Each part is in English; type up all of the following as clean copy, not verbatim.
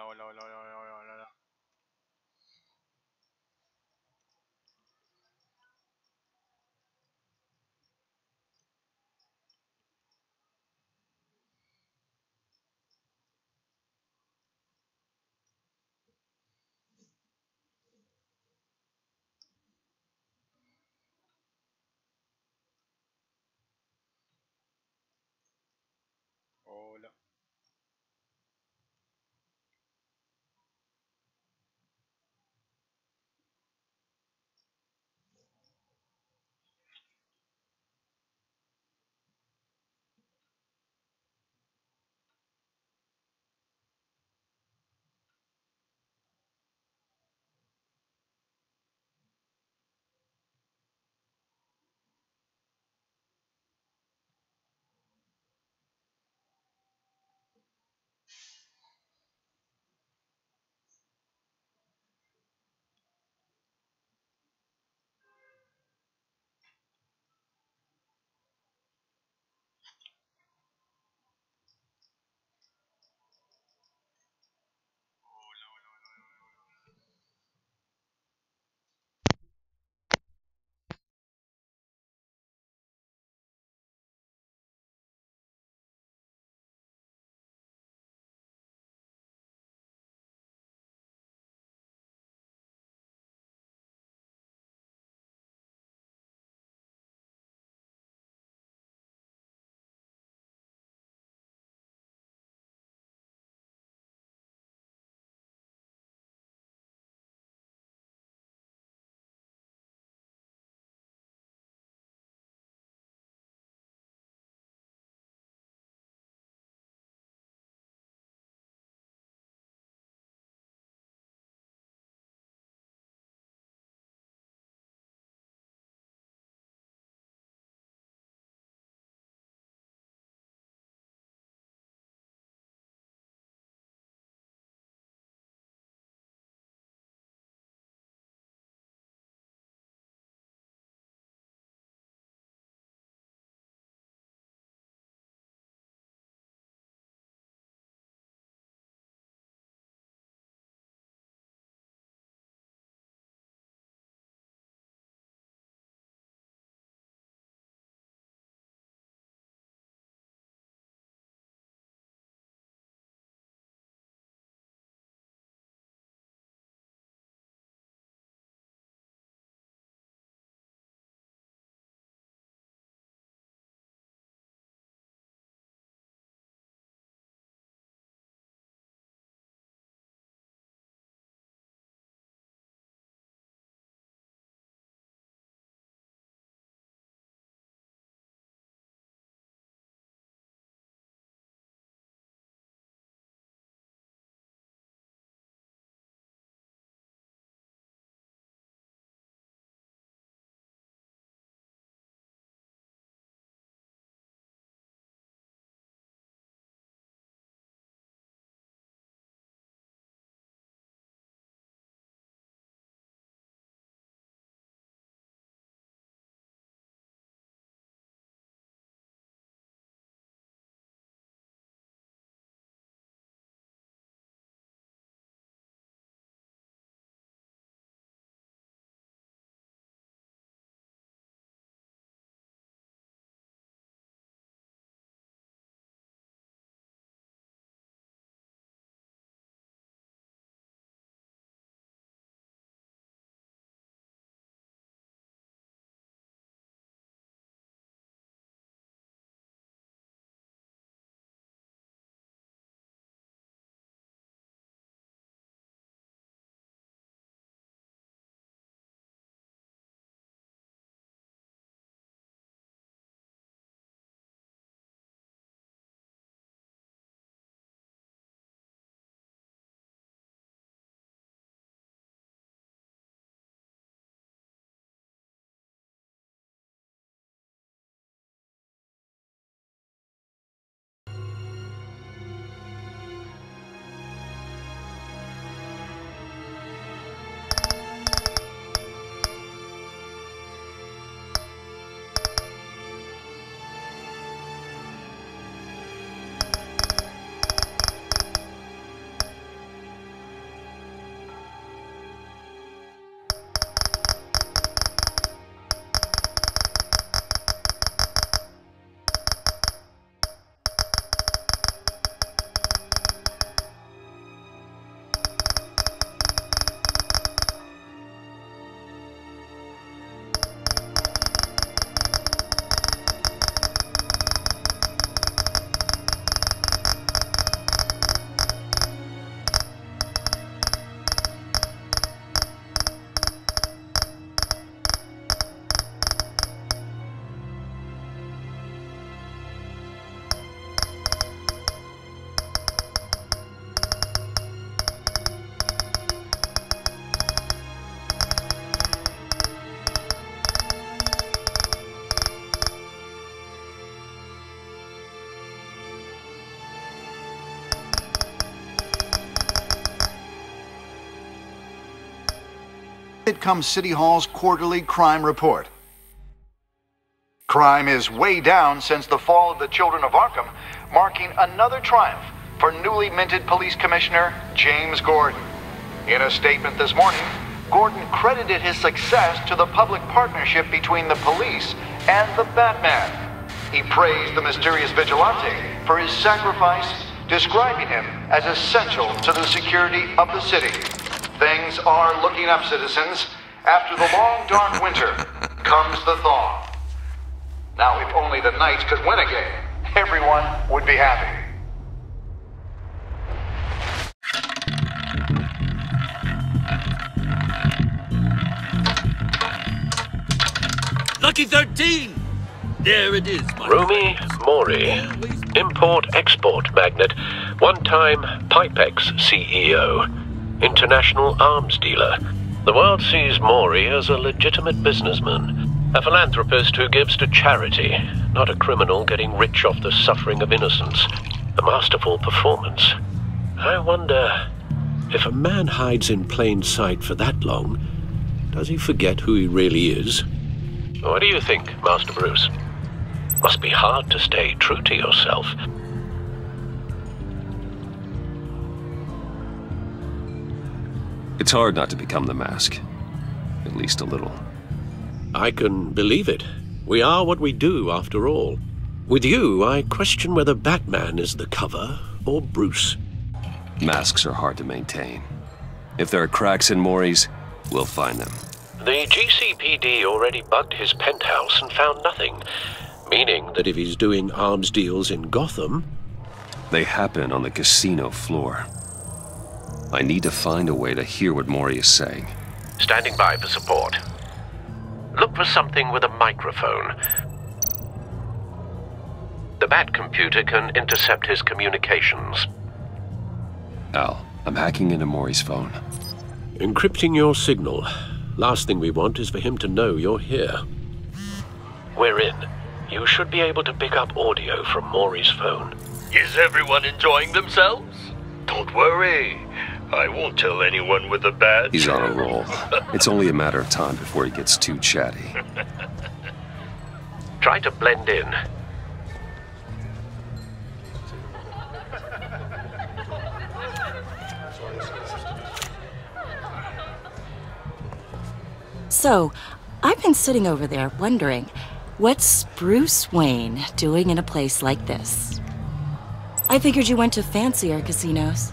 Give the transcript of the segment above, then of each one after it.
hola, hola, hola, hola, hola, hola. Hola. Arkham City Hall's quarterly crime report. Crime is way down since the fall of the Children of Arkham, marking another triumph for newly minted Police Commissioner James Gordon. In a statement this morning, Gordon credited his success to the public partnership between the police and the Batman. He praised the mysterious vigilante for his sacrifice, describing him as essential to the security of the city. Things are looking up, citizens. After the long, dark winter comes the thaw. Now, if only the Knights could win again, everyone would be happy. Lucky 13! There it is, my Rumi friends. Mori, import-export magnate, one-time Pipex CEO, international arms dealer. The world sees Mori as a legitimate businessman, a philanthropist who gives to charity, not a criminal getting rich off the suffering of innocence. A masterful performance. I wonder, if a man hides in plain sight for that long, does he forget who he really is? What do you think, Master Bruce? Must be hard to stay true to yourself. It's hard not to become the Mask. At least a little. I can believe it. We are what we do, after all. With you, I question whether Batman is the cover or Bruce. Masks are hard to maintain. If there are cracks in Mori's, we'll find them. The GCPD already bugged his penthouse and found nothing, meaning that if he's doing arms deals in Gotham... They happen on the casino floor. I need to find a way to hear what Mori is saying. Standing by for support. Look for something with a microphone. The Bat computer can intercept his communications. Al, I'm hacking into Mori's phone. Encrypting your signal. Last thing we want is for him to know you're here. We're in. You should be able to pick up audio from Mori's phone. Is everyone enjoying themselves? Don't worry. I won't tell anyone with a badge. He's on a roll. It's only a matter of time before he gets too chatty. Try to blend in. So, I've been sitting over there wondering, what's Bruce Wayne doing in a place like this? I figured you went to fancier casinos.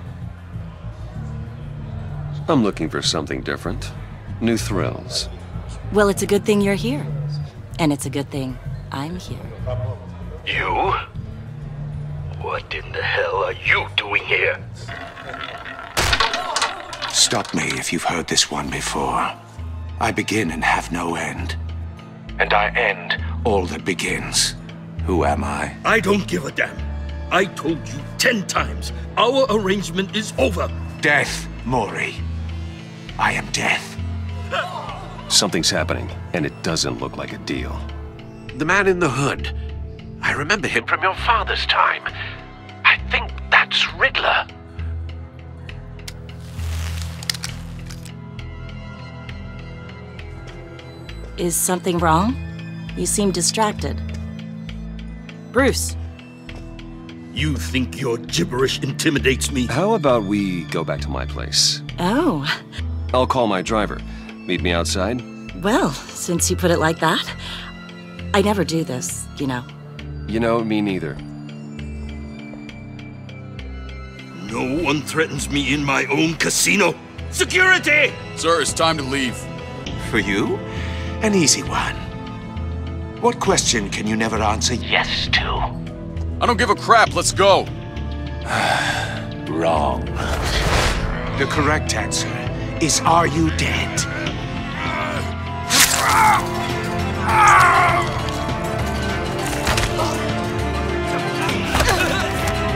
I'm looking for something different. New thrills. Well, it's a good thing you're here. And it's a good thing I'm here. You? What in the hell are you doing here? Stop me if you've heard this one before. I begin and have no end. And I end all that begins. Who am I? I don't give a damn. I told you 10 times. Our arrangement is over. Death, Mori. I am death. Something's happening, and it doesn't look like a deal. The man in the hood. I remember him from your father's time. I think that's Riddler. Is something wrong? You seem distracted. Bruce. You think your gibberish intimidates me? How about we go back to my place? Oh. I'll call my driver. Meet me outside? Well, since you put it like that, I never do this, you know. You know, me neither. No one threatens me in my own casino. Security! Sir, it's time to leave. For you? An easy one. What question can you never answer yes to? I don't give a crap, let's go. Wrong. The correct answer is, are you dead?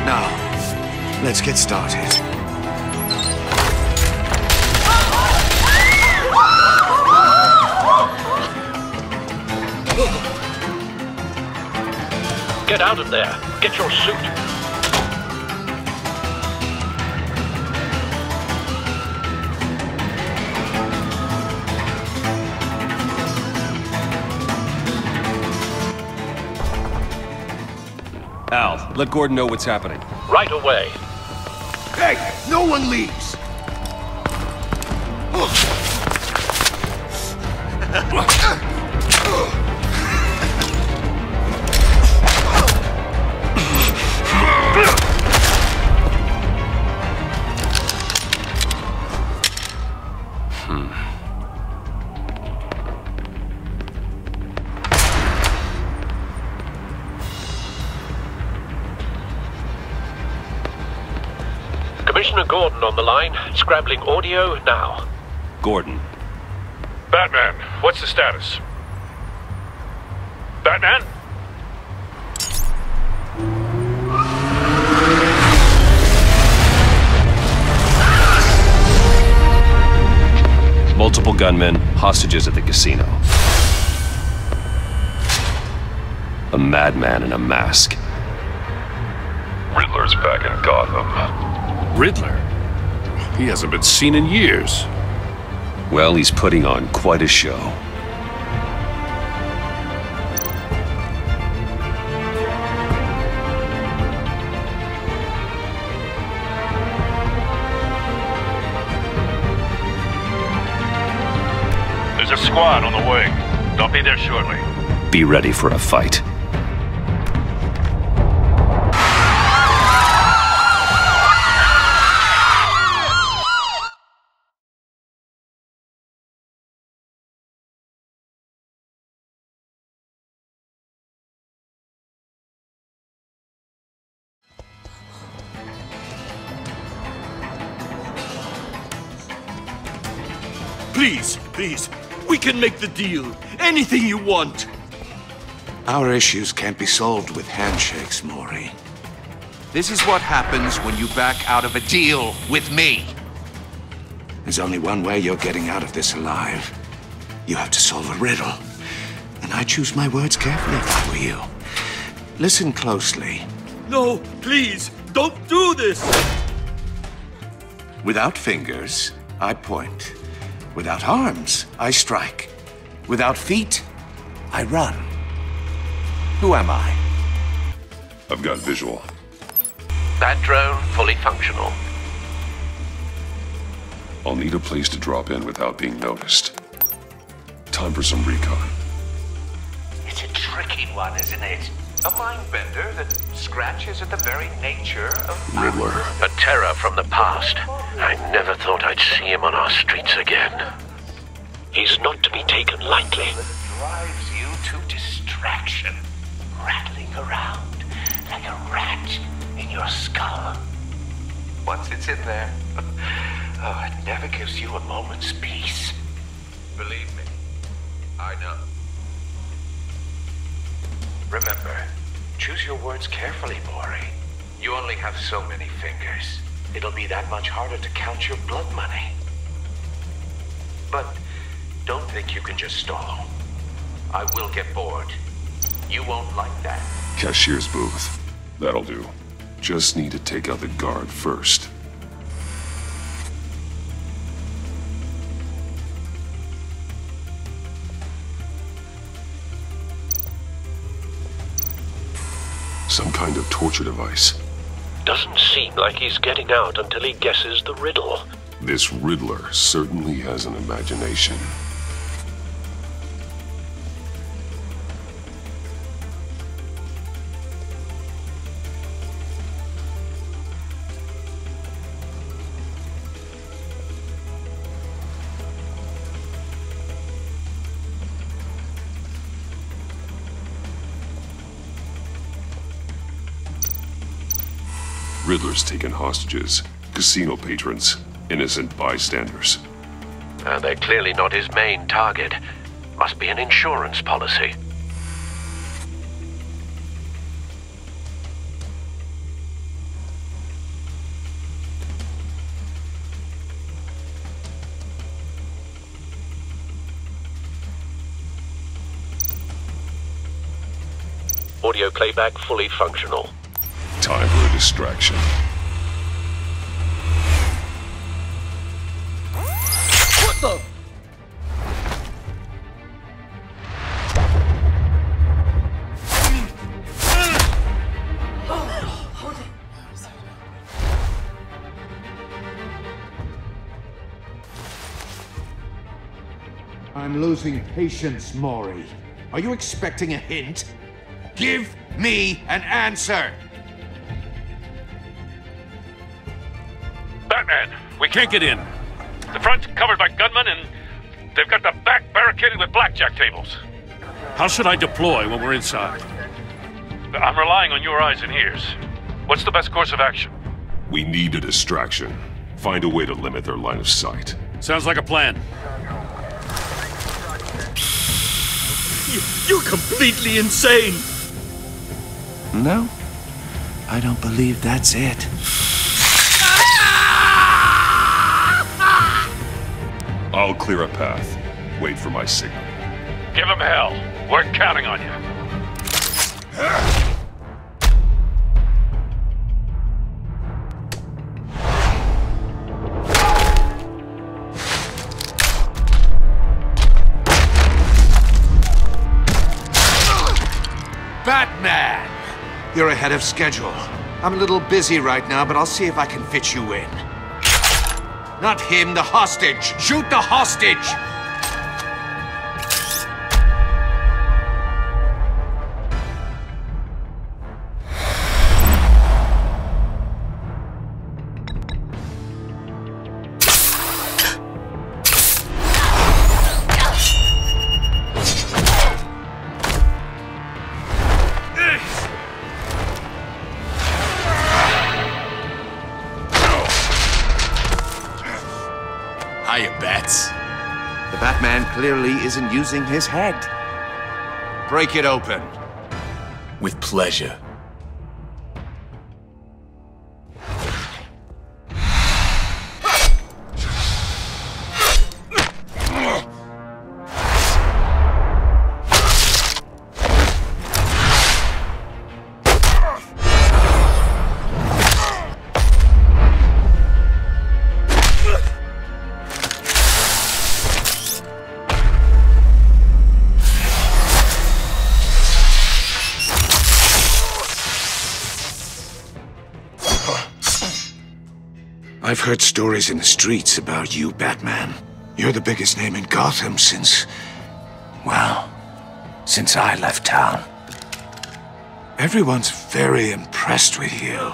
Now, let's get started. Get out of there. Get your suit. Al, let Gordon know what's happening. Right away. Hey, no one leaves! Commissioner Gordon on the line, scrabbling audio now. Gordon. Batman, what's the status? Batman? Multiple gunmen, hostages at the casino. A madman in a mask. Riddler's back in Gotham. Riddler? He hasn't been seen in years. Well, he's putting on quite a show. There's a squad on the way. They'll be there shortly. Be ready for a fight. Please, we can make the deal. Anything you want. Our issues can't be solved with handshakes, Maury. This is what happens when you back out of a deal with me. There's only one way you're getting out of this alive. You have to solve a riddle. And I choose my words carefully if I were you. Listen closely. No, please, don't do this. Without fingers, I point. Without arms, I strike. Without feet, I run. Who am I? I've got visual. That drone fully functional. I'll need a place to drop in without being noticed. Time for some recon. It's a tricky one, isn't it? A mind bender that scratches at the very nature of Riddler. A terror from the past. I never thought I'd see him on our streets again. He's not to be taken lightly. That drives you to distraction, rattling around like a rat in your skull. Once it's in there, it never gives you a moment's peace. Believe me, I know. Remember, choose your words carefully, Maury. You only have so many fingers. It'll be that much harder to count your blood money. But don't think you can just stall. I will get bored. You won't like that. Cashier's booth. That'll do. Just need to take out the guard first. Some kind of torture device. Doesn't seem like he's getting out until he guesses the riddle. This Riddler certainly has an imagination. Riddler's taken hostages, casino patrons, innocent bystanders. They're clearly not his main target. Must be an insurance policy. Audio playback fully functional. Time for a distraction. What the? I'm losing patience, Maury. Are you expecting a hint? Give me an answer! Batman, we can't get in. The front's covered by gunmen and they've got the back barricaded with blackjack tables. How should I deploy when we're inside? I'm relying on your eyes and ears. What's the best course of action? We need a distraction. Find a way to limit their line of sight. Sounds like a plan. You're completely insane! No, I don't believe that's it. I'll clear a path. Wait for my signal. Give him hell. We're counting on you. Batman! You're ahead of schedule. I'm a little busy right now, but I'll see if I can fit you in. Not him, the hostage! Shoot the hostage! Hiya, Bats. The Batman clearly isn't using his head. Break it open. With pleasure. I've heard stories in the streets about you, Batman. You're the biggest name in Gotham since... well, since I left town. Everyone's very impressed with you.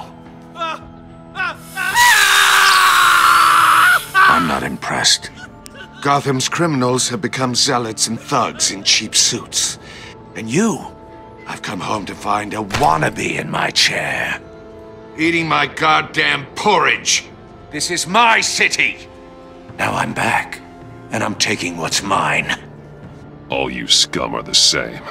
I'm not impressed. Gotham's criminals have become zealots and thugs in cheap suits. And you, I've come home to find a wannabe in my chair. Eating my goddamn porridge. This is my city! Now I'm back, and I'm taking what's mine. All you scum are the same.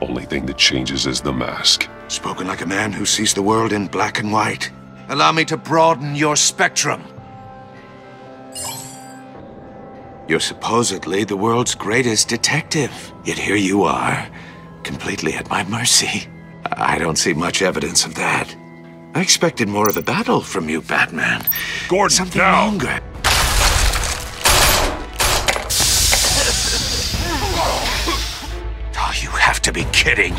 Only thing that changes is the mask. Spoken like a man who sees the world in black and white. Allow me to broaden your spectrum. You're supposedly the world's greatest detective, yet here you are, completely at my mercy. I don't see much evidence of that. I expected more of a battle from you, Batman. Gordon, something now. longer. Oh, you have to be kidding.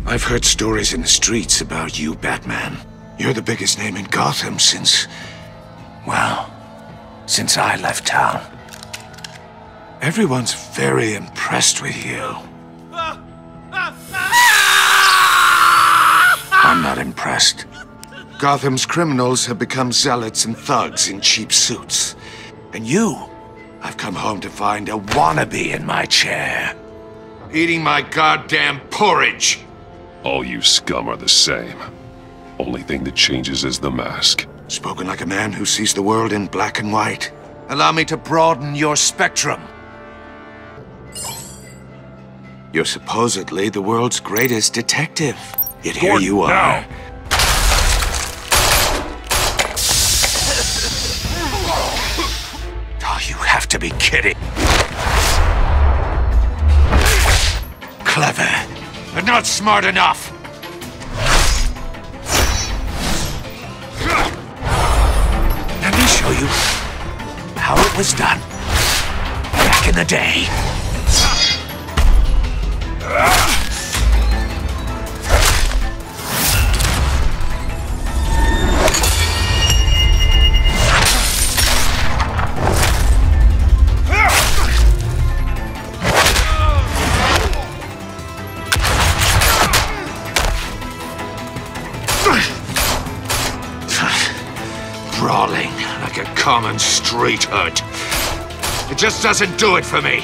I've heard stories in the streets about you, Batman. You're the biggest name in Gotham since... well, since I left town. Everyone's very impressed with you. I'm not impressed. Gotham's criminals have become zealots and thugs in cheap suits. And you, I've come home to find a wannabe in my chair. Eating my goddamn porridge. All you scum are the same. Only thing that changes is the mask. Spoken like a man who sees the world in black and white. Allow me to broaden your spectrum. You're supposedly the world's greatest detective. Yet here Gordon, you are. now. Oh, you have to be kidding. Clever, but not smart enough. Let me show you how it was done back in the day. Brawling like a common street hood. It just doesn't do it for me.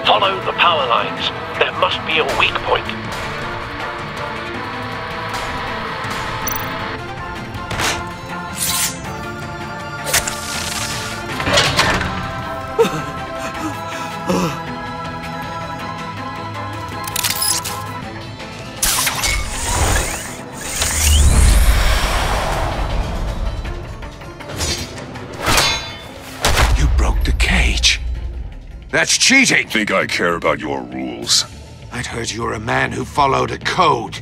Follow the power lines. There must be a weak point. You broke the cage. That's cheating! Think I care about your rules? I'd heard you were a man who followed a code.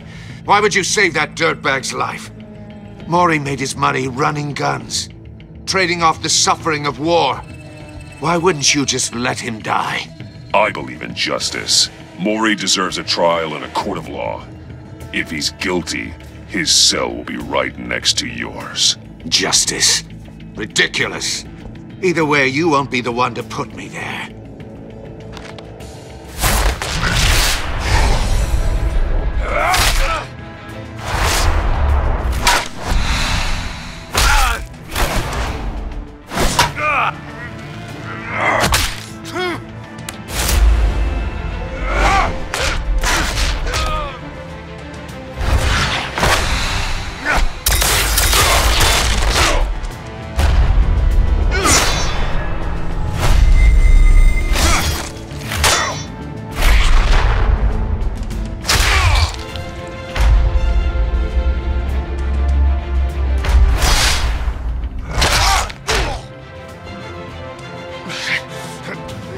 Why would you save that dirtbag's life? Maury made his money running guns, trading off the suffering of war. Why wouldn't you just let him die? I believe in justice. Maury deserves a trial in a court of law. If he's guilty, his cell will be right next to yours. Justice? Ridiculous. Either way, you won't be the one to put me there.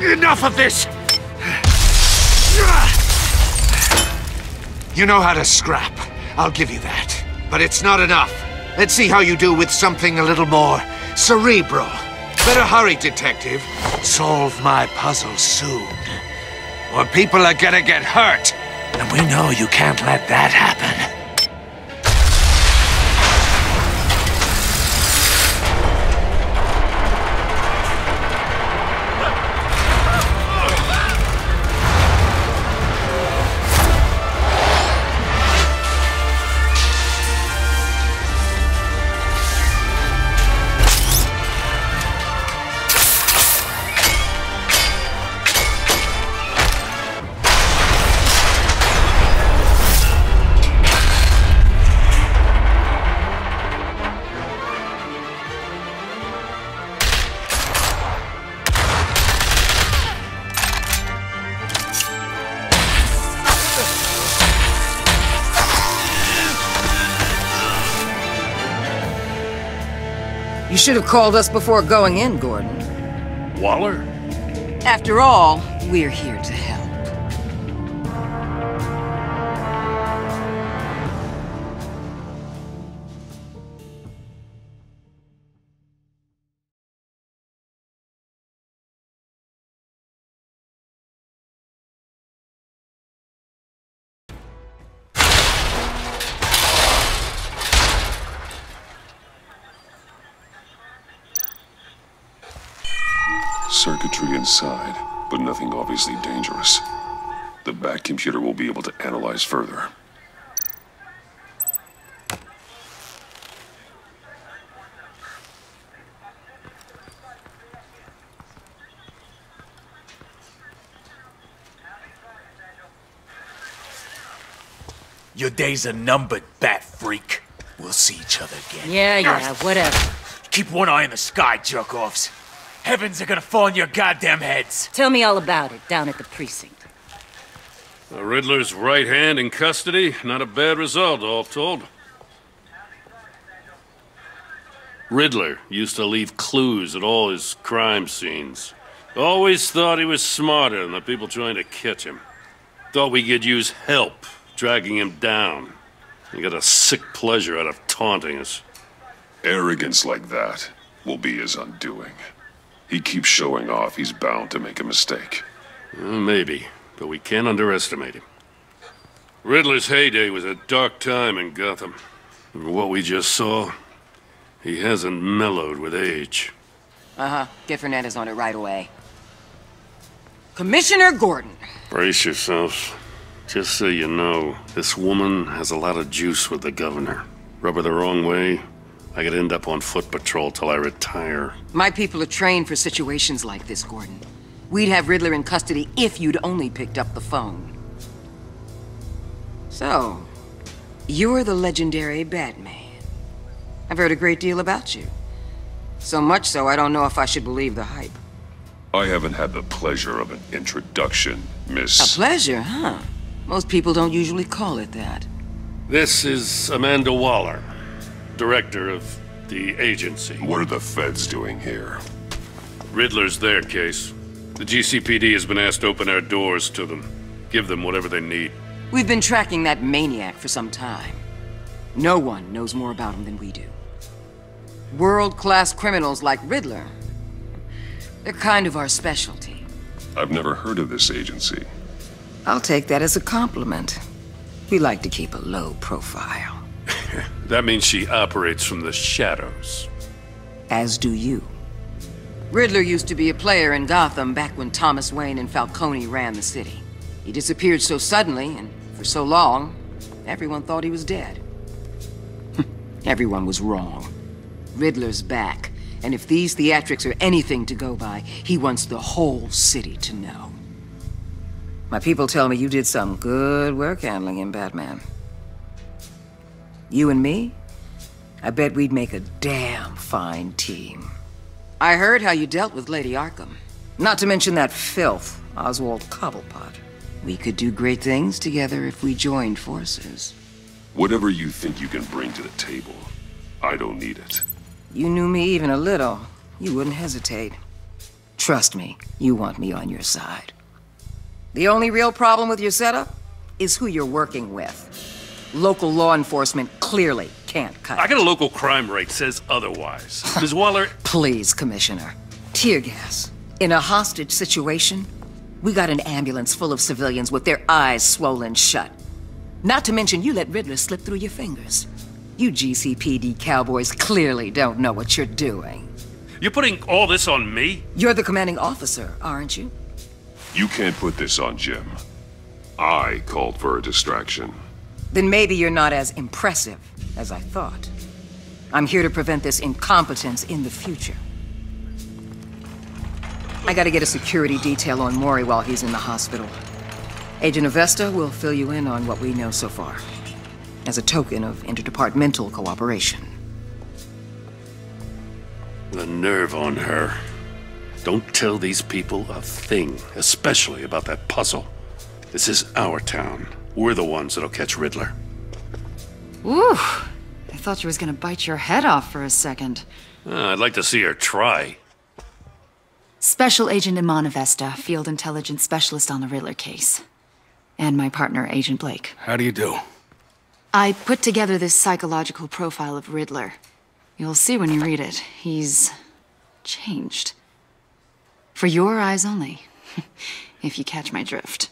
Enough of this! You know how to scrap. I'll give you that. But it's not enough. Let's see how you do with something a little more cerebral. Better hurry, detective. Solve my puzzle soon. Or people are gonna get hurt. And we know you can't let that happen. You should have called us before going in, Gordon. Waller? After all, we're here to help. Circuitry inside, but nothing obviously dangerous. The back computer will be able to analyze further. Your days are numbered, bat freak. We'll see each other again. Yeah, whatever. Keep one eye in the sky, jerk-offs. Heavens are gonna fall on your goddamn heads. Tell me all about it down at the precinct. The Riddler's right hand in custody. Not a bad result, all told. Riddler used to leave clues at all his crime scenes. Always thought he was smarter than the people trying to catch him. Thought we could use help, dragging him down. He got a sick pleasure out of taunting us. Arrogance like that will be his undoing. He keeps showing off, he's bound to make a mistake. Maybe, but we can't underestimate him. Riddler's heyday was a dark time in Gotham. And what we just saw, he hasn't mellowed with age. Uh-huh. Get Fernandez on it right away. Commissioner Gordon. Brace yourselves. Just so you know, this woman has a lot of juice with the governor. Rub her the wrong way, I could end up on foot patrol till I retire. My people are trained for situations like this, Gordon. We'd have Riddler in custody if you'd only picked up the phone. So, you're the legendary Batman. I've heard a great deal about you. So much so, I don't know if I should believe the hype. I haven't had the pleasure of an introduction, Miss... A pleasure, huh? Most people don't usually call it that. This is Amanda Waller, director of the agency. What are the feds doing here? Riddler's their case. The GCPD has been asked to open our doors to them. Give them whatever they need. We've been tracking that maniac for some time. No one knows more about him than we do. World-class criminals like Riddler. They're kind of our specialty. I've never heard of this agency. I'll take that as a compliment. We like to keep a low profile. That means she operates from the shadows. As do you. Riddler used to be a player in Gotham back when Thomas Wayne and Falcone ran the city. He disappeared so suddenly and for so long, everyone thought he was dead. Everyone was wrong. Riddler's back, and if these theatrics are anything to go by, he wants the whole city to know. My people tell me you did some good work handling him, Batman. You and me? I bet we'd make a damn fine team. I heard how you dealt with Lady Arkham. Not to mention that filth, Oswald Cobblepot. We could do great things together if we joined forces. Whatever you think you can bring to the table, I don't need it. You knew me even a little, you wouldn't hesitate. Trust me, you want me on your side. The only real problem with your setup is who you're working with. Local law enforcement clearly can't cut it. I got a local crime rate says otherwise. Ms. Waller... Please, Commissioner. Tear gas. In a hostage situation, we got an ambulance full of civilians with their eyes swollen shut. Not to mention you let Riddler slip through your fingers. You GCPD cowboys clearly don't know what you're doing. You're putting all this on me? You're the commanding officer, aren't you? You can't put this on Jim. I called for a distraction. Then maybe you're not as impressive as I thought. I'm here to prevent this incompetence in the future. I gotta get a security detail on Maury while he's in the hospital. Agent Avesta will fill you in on what we know so far, as a token of interdepartmental cooperation. The nerve on her. Don't tell these people a thing, especially about that puzzle. This is our town. We're the ones that'll catch Riddler. Ooh, I thought she was gonna bite your head off for a second. I'd like to see her try. Special Agent Iman Avesta, Field Intelligence Specialist on the Riddler case. And my partner, Agent Blake. How do you do? I put together this psychological profile of Riddler. You'll see when you read it. He's changed. For your eyes only, if you catch my drift.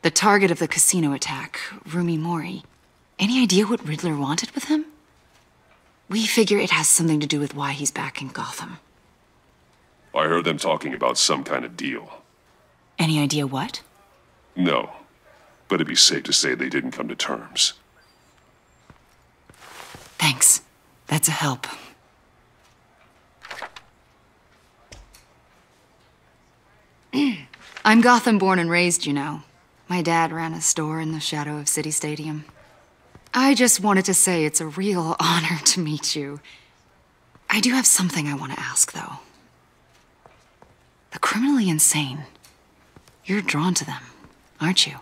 The target of the casino attack, Rumi Mori. Any idea what Riddler wanted with him? We figure it has something to do with why he's back in Gotham. I heard them talking about some kind of deal. Any idea what? No, but it'd be safe to say they didn't come to terms. Thanks. That's a help. I'm Gotham born and raised, you know. My dad ran a store in the shadow of City Stadium. I just wanted to say it's a real honor to meet you. I do have something I want to ask, though. The criminally insane. You're drawn to them, aren't you?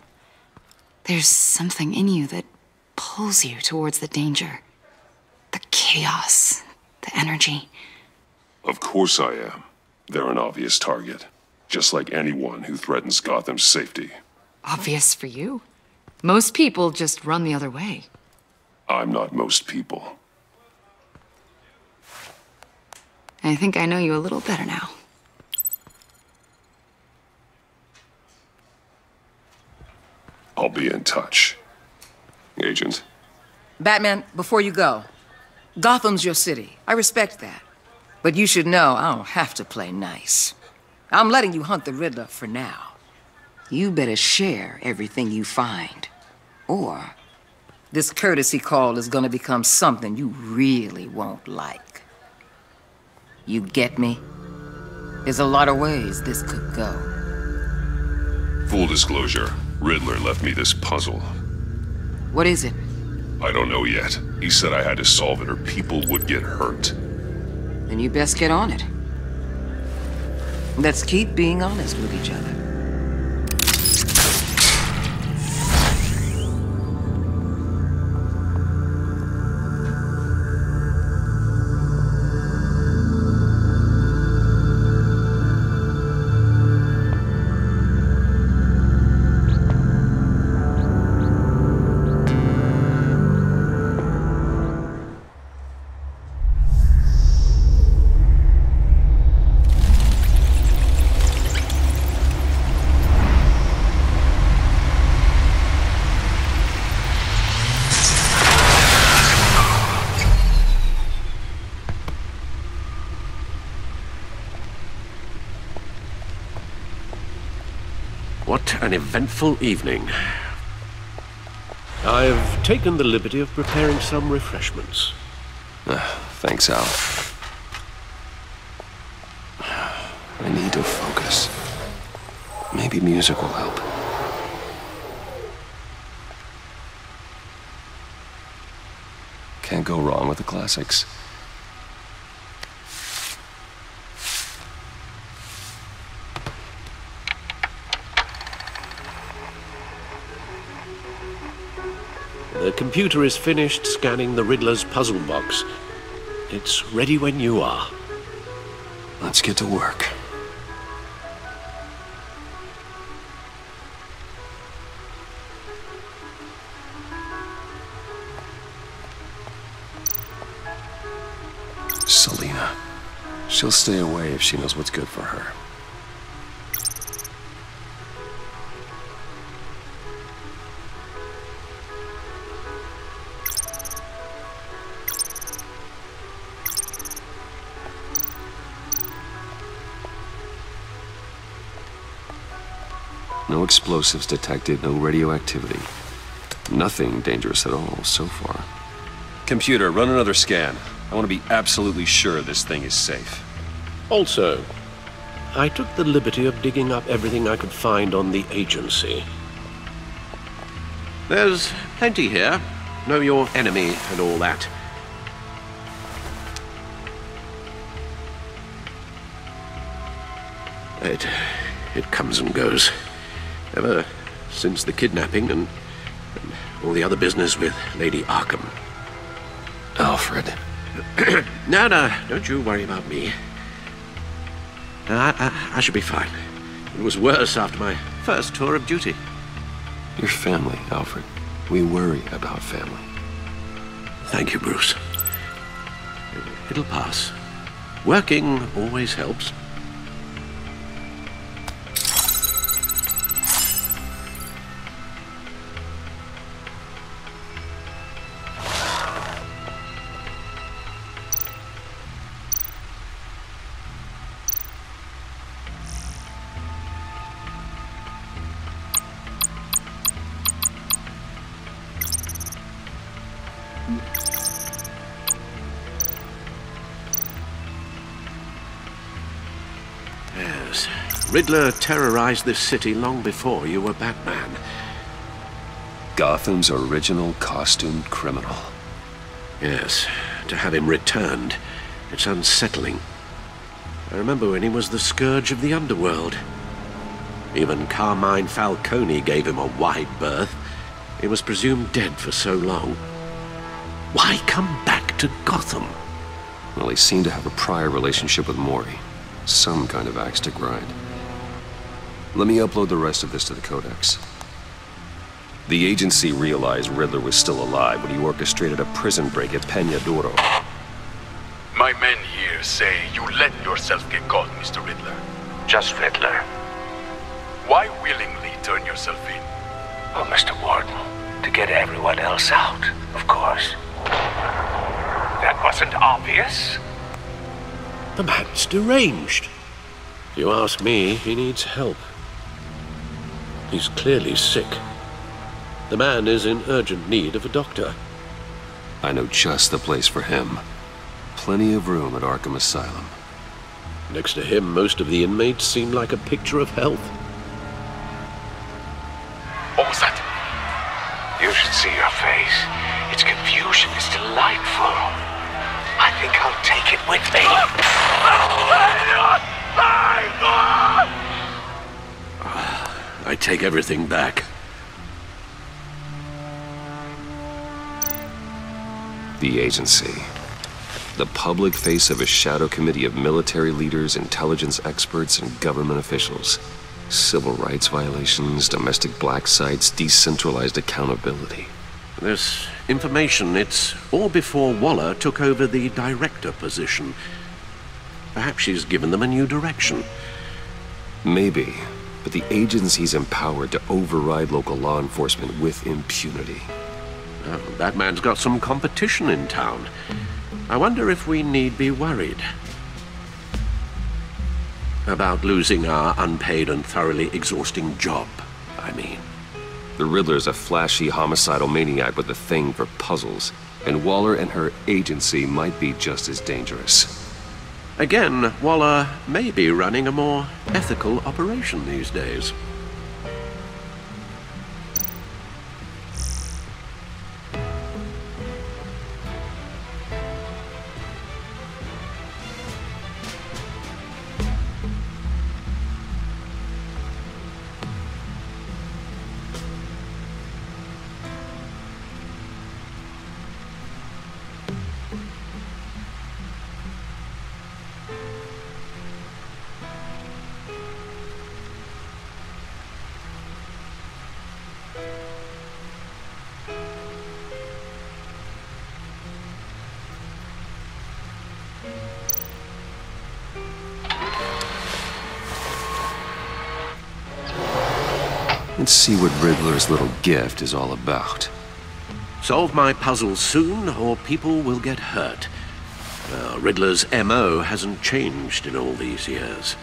There's something in you that pulls you towards the danger. The chaos, the energy. Of course I am. They're an obvious target, just like anyone who threatens Gotham's safety. Obvious for you. Most people just run the other way. I'm not most people. I think I know you a little better now. I'll be in touch. Agent. Batman, before you go, Gotham's your city. I respect that. But you should know I don't have to play nice. I'm letting you hunt the Riddler for now. You better share everything you find. Or this courtesy call is gonna become something you really won't like. You get me? There's a lot of ways this could go. Full disclosure, Riddler left me this puzzle. What is it? I don't know yet. He said I had to solve it or people would get hurt. Then you best get on it. Let's keep being honest with each other. What an eventful evening. I've taken the liberty of preparing some refreshments. Thanks, Al. I need to focus. Maybe music will help. Can't go wrong with the classics. The computer is finished scanning the Riddler's puzzle box. It's ready when you are. Let's get to work. Selina. She'll stay away if she knows what's good for her. No explosives detected, no radioactivity. Nothing dangerous at all so far. Computer, run another scan. I want to be absolutely sure this thing is safe. Also, I took the liberty of digging up everything I could find on the agency. There's plenty here. Know your enemy and all that. It comes and goes. Ever since the kidnapping and all the other business with Lady Arkham. Alfred. No, don't you worry about me. I should be fine. It was worse after my first tour of duty. Your family, Alfred. We worry about family. Thank you, Bruce. It'll pass. Working always helps. Yes. Riddler terrorized this city long before you were Batman. Gotham's original costumed criminal. Yes. To have him returned, it's unsettling. I remember when he was the scourge of the underworld. Even Carmine Falcone gave him a wide berth. He was presumed dead for so long. Why come back to Gotham? Well, he seemed to have a prior relationship with Mori. Some kind of axe to grind. Let me upload the rest of this to the Codex. The agency realized Riddler was still alive when he orchestrated a prison break at Peña Duro. My men here say you let yourself get caught, Mr. Riddler. Just Riddler. Why willingly turn yourself in? Oh, Mr. Warden, to get everyone else out, of course. That wasn't obvious. The man's deranged. If you ask me, he needs help. He's clearly sick. The man is in urgent need of a doctor. I know just the place for him. Plenty of room at Arkham Asylum. Next to him, most of the inmates seem like a picture of health. What was that? You should see your face. Its confusion is delightful. I think I'll take it with me. I take everything back. The agency. The public face of a shadow committee of military leaders, intelligence experts, and government officials. Civil rights violations, domestic black sites, decentralized accountability. This information, it's all before Waller took over the director position. Perhaps she's given them a new direction. Maybe, but the agency's empowered to override local law enforcement with impunity. Well, that man's got some competition in town. I wonder if we need be worried about losing our unpaid and thoroughly exhausting job, I mean. The Riddler's a flashy homicidal maniac with a thing for puzzles, and Waller and her agency might be just as dangerous. Again, Waller may be running a more ethical operation these days. Let's see what Riddler's little gift is all about. Solve my puzzle soon, or people will get hurt. Riddler's MO hasn't changed in all these years.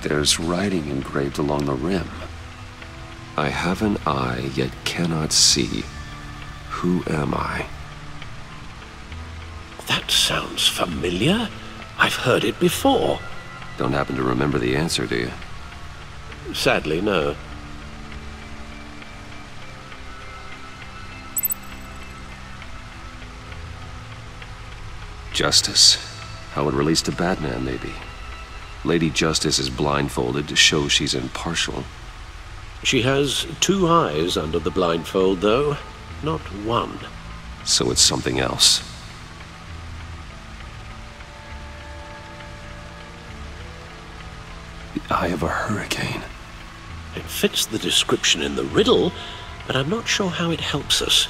There's writing engraved along the rim. I have an eye, yet cannot see. Who am I? That sounds familiar. I've heard it before. Don't happen to remember the answer, do you? Sadly, no. Justice. How it relates to Batman, maybe. Lady Justice is blindfolded to show she's impartial. She has two eyes under the blindfold, though, not one. So it's something else. The eye of a hurricane. It fits the description in the riddle, but I'm not sure how it helps us.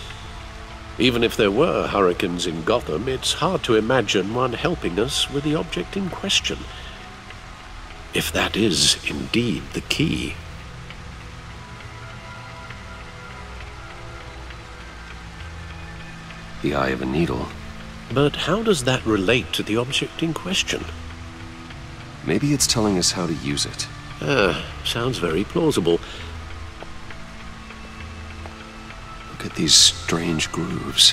Even if there were hurricanes in Gotham, it's hard to imagine one helping us with the object in question. If that is indeed the key. The eye of a needle. But how does that relate to the object in question? Maybe it's telling us how to use it. Sounds very plausible. Look at these strange grooves.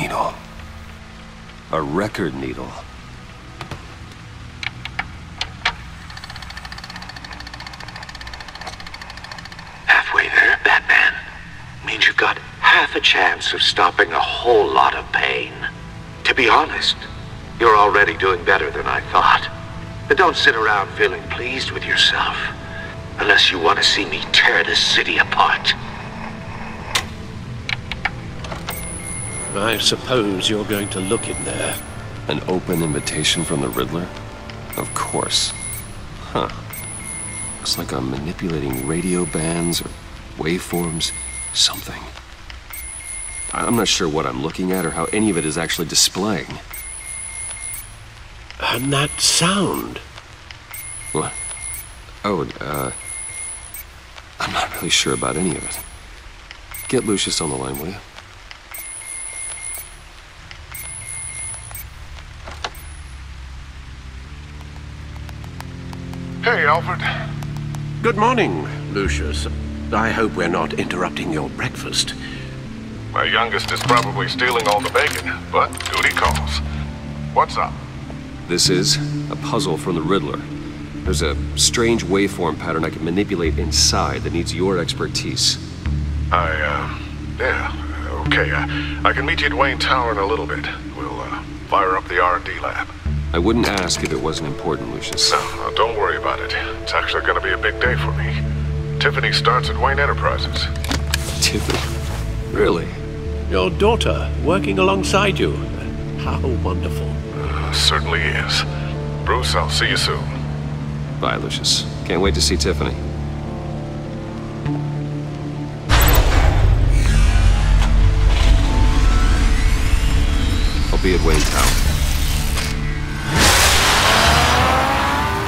needle. A record needle. Halfway there, Batman. Means you've got half a chance of stopping a whole lot of pain. To be honest, you're already doing better than I thought. But don't sit around feeling pleased with yourself, unless you want to see me tear this city apart. I suppose you're going to look in there. An open invitation from the Riddler? Of course. Huh. Looks like I'm manipulating radio bands or waveforms. Something. I'm not sure what I'm looking at or how any of it is actually displaying. And that sound? What? Oh, I'm not really sure about any of it. Get Lucius on the line, will you? Hey, Alfred. Good morning, Lucius. I hope we're not interrupting your breakfast. My youngest is probably stealing all the bacon, but duty calls. What's up? This is a puzzle from the Riddler. There's a strange waveform pattern I can manipulate inside that needs your expertise. Yeah, okay. I can meet you at Wayne Tower in a little bit. We'll, fire up the R&D lab. I wouldn't ask if it wasn't important, Lucius. No, don't worry about it. It's actually gonna be a big day for me. Tiffany starts at Wayne Enterprises. Tiffany? Really? Your daughter working alongside you. How wonderful. Certainly is. Bruce, I'll see you soon. Bye, Lucius. Can't wait to see Tiffany. I'll be at Wayne Tower.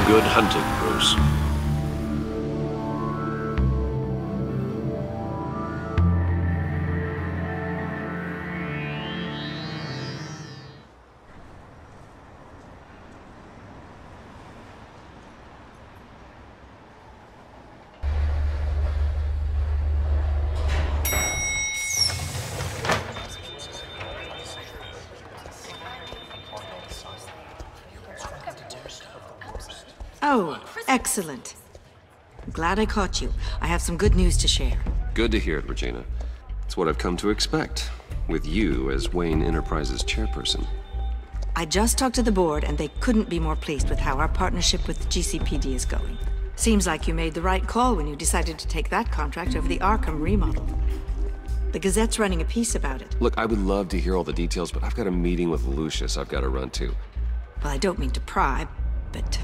Good hunting, Bruce. Oh, excellent. Glad I caught you. I have some good news to share. Good to hear it, Regina. It's what I've come to expect, with you as Wayne Enterprises chairperson. I just talked to the board, and they couldn't be more pleased with how our partnership with GCPD is going. Seems like you made the right call when you decided to take that contract over the Arkham remodel. The Gazette's running a piece about it. Look, I would love to hear all the details, but I've got a meeting with Lucius I've got to run to. Well, I don't mean to pry, but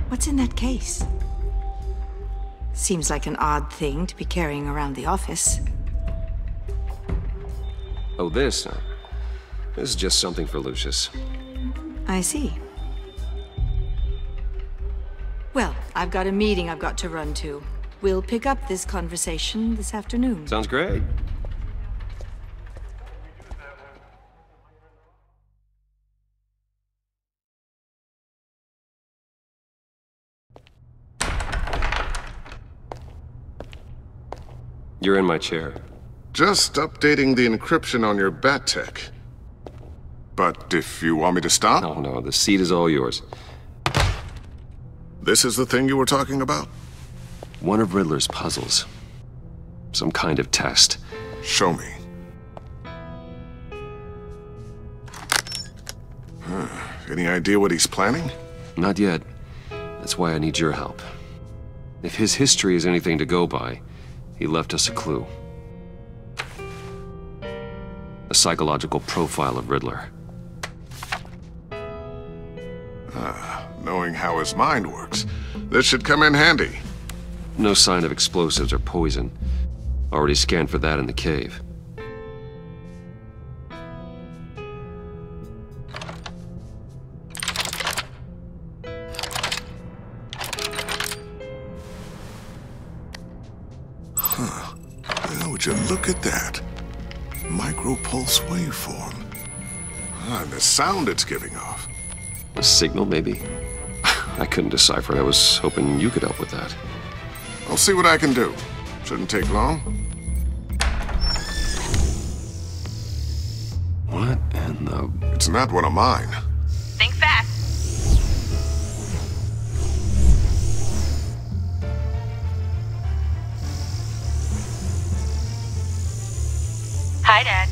what's in that case? Seems like an odd thing to be carrying around the office. Oh, this? No. This is just something for Lucius. I see. Well, I've got a meeting I've got to run to. We'll pick up this conversation this afternoon. Sounds great. You're in my chair. Just updating the encryption on your bat tech. But if you want me to stop? Oh, no, the seat is all yours. This is the thing you were talking about? One of Riddler's puzzles. Some kind of test. Show me. Any idea what he's planning? Not yet. That's why I need your help. If his history is anything to go by, he left us a clue. A psychological profile of Riddler. Knowing how his mind works, this should come in handy. No sign of explosives or poison. Already scanned for that in the cave. Well, would you look at that? Micropulse waveform. And the sound it's giving off. A signal, maybe? I couldn't decipher it. I was hoping you could help with that. I'll see what I can do. Shouldn't take long. What? It's not one of mine. Think fast. Hi, Dad.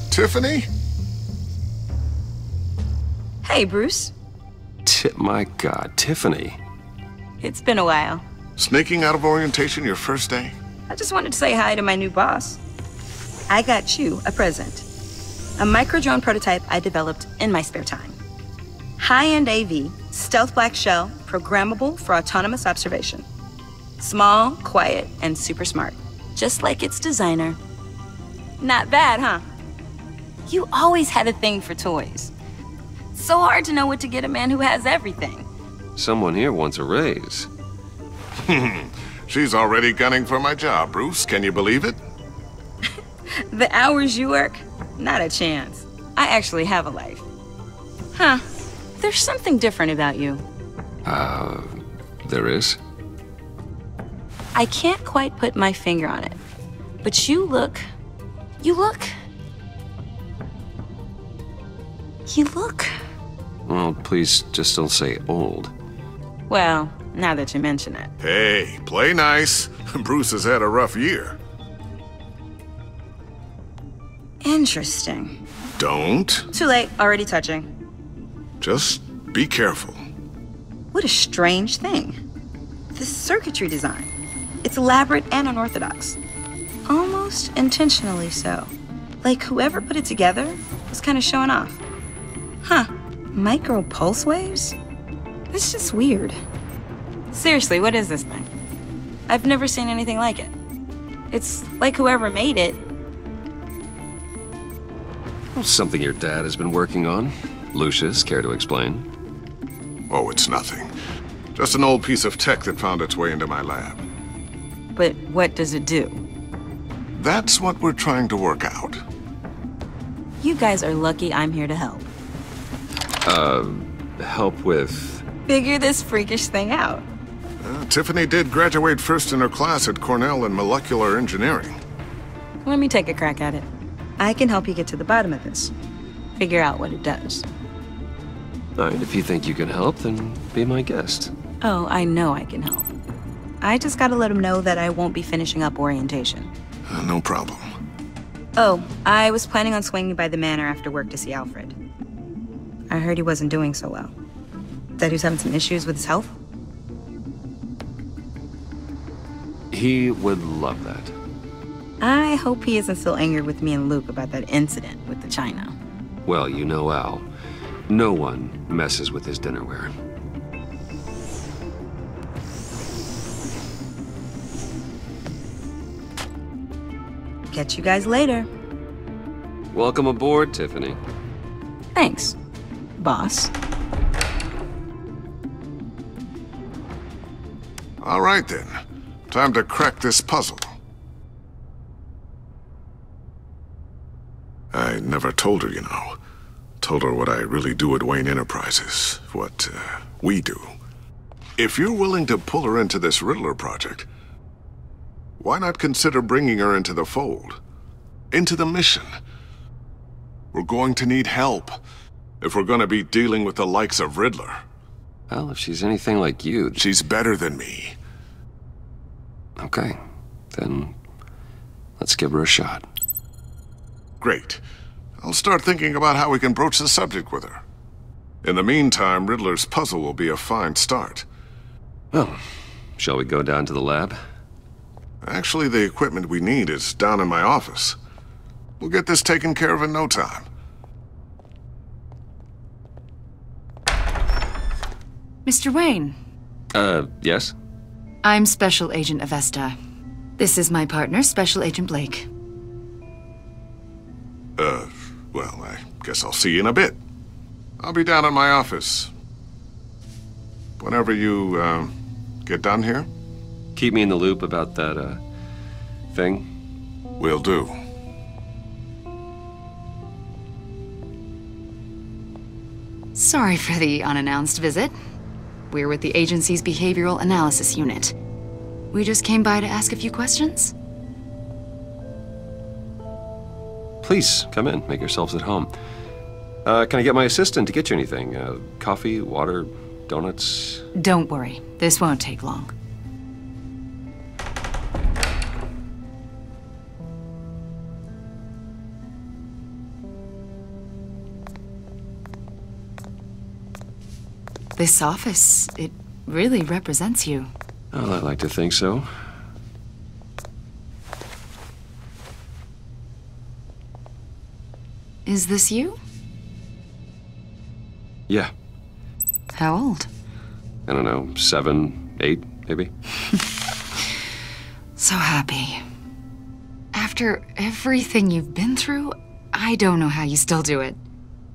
Tiffany? Hey, Bruce. My God, Tiffany. It's been a while. Sneaking out of orientation your first day? I just wanted to say hi to my new boss. I got you a present. A micro-drone prototype I developed in my spare time. High-end AV, stealth black shell, programmable for autonomous observation. Small, quiet, and super smart. Just like its designer. Not bad, huh? You always had a thing for toys. So hard to know what to get a man who has everything. Someone here wants a raise. She's already gunning for my job, Bruce. Can you believe it? The hours you work? Not a chance. I actually have a life. Huh. There's something different about you. There is? I can't quite put my finger on it. But you look... Well, please just don't say old. Well, now that you mention it. Hey, play nice. Bruce has had a rough year. Interesting. Don't. Too late, already touching. Just be careful. What a strange thing. This circuitry design. It's elaborate and unorthodox. Almost intentionally so. Like whoever put it together was kind of showing off. Huh. Micro pulse waves? It's just weird. Seriously, what is this thing? I've never seen anything like it. It's like whoever made it. Well, something your dad has been working on. Lucius, care to explain? Oh, it's nothing. Just an old piece of tech that found its way into my lab. But what does it do? That's what we're trying to work out. You guys are lucky I'm here to help. Help with... Figure this freakish thing out. Tiffany did graduate first in her class at Cornell in molecular engineering. Let me take a crack at it. I can help you get to the bottom of this. Figure out what it does. All right, if you think you can help, then be my guest. Oh, I know I can help. I just gotta let him know that I won't be finishing up orientation. No problem. Oh, I was planning on swinging by the manor after work to see Alfred. I heard he wasn't doing so well. That he was having some issues with his health? He would love that. I hope he isn't still angry with me and Luke about that incident with the china. Well, you know Al. No one messes with his dinnerware. Catch you guys later. Welcome aboard, Tiffany. Thanks, boss. All right, then. Time to crack this puzzle. I never told her, you know. Told her what I really do at Wayne Enterprises. What, we do. If you're willing to pull her into this Riddler project, why not consider bringing her into the fold? Into the mission? We're going to need help if we're going to be dealing with the likes of Riddler. Well, if she's anything like you... She's better than me. Okay, then let's give her a shot. Great. I'll start thinking about how we can broach the subject with her. In the meantime, Riddler's puzzle will be a fine start. Well, shall we go down to the lab? Actually, the equipment we need is down in my office. We'll get this taken care of in no time. Mr. Wayne. Yes? I'm Special Agent Avesta. This is my partner, Special Agent Blake. Well, I guess I'll see you in a bit. I'll be down in my office. Whenever you, get done here? Keep me in the loop about that, thing. Will do. Sorry for the unannounced visit. We're with the agency's Behavioral Analysis Unit. We just came by to ask a few questions. Please, come in. Make yourselves at home. Can I get my assistant to get you anything? Coffee, water, donuts? Don't worry. This won't take long. This office, it really represents you. Well, I like to think so. Is this you? Yeah. How old? I don't know, 7, 8, maybe? So happy. After everything you've been through, I don't know how you still do it.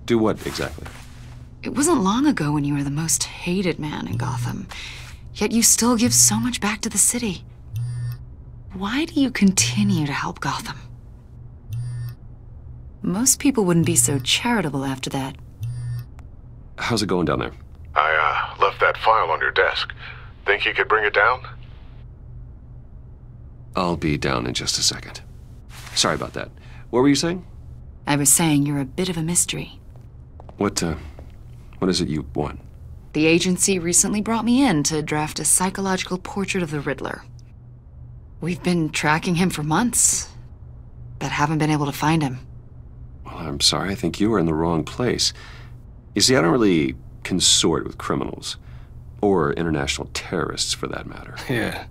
Do what, exactly? It wasn't long ago when you were the most hated man in Gotham, yet you still give so much back to the city. Why do you continue to help Gotham? Most people wouldn't be so charitable after that. How's it going down there? I left that file on your desk. Think you could bring it down? I'll be down in just a second. Sorry about that. What were you saying? I was saying you're a bit of a mystery. What is it you want? The agency recently brought me in to draft a psychological portrait of the Riddler. We've been tracking him for months, but haven't been able to find him. Well, I'm sorry. I think you were in the wrong place. You see, I don't really consort with criminals. Or international terrorists, for that matter. Yeah.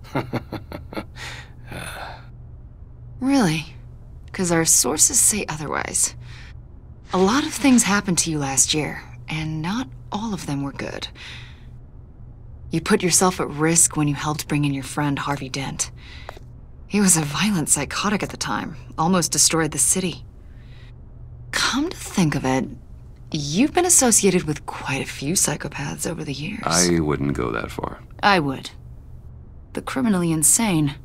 Really? Because our sources say otherwise. A lot of things happened to you last year, and not all of them were good. You put yourself at risk when you helped bring in your friend Harvey Dent. He was a violent psychotic at the time, almost destroyed the city. Come to think of it, you've been associated with quite a few psychopaths over the years. I wouldn't go that far. I would. The criminally insane,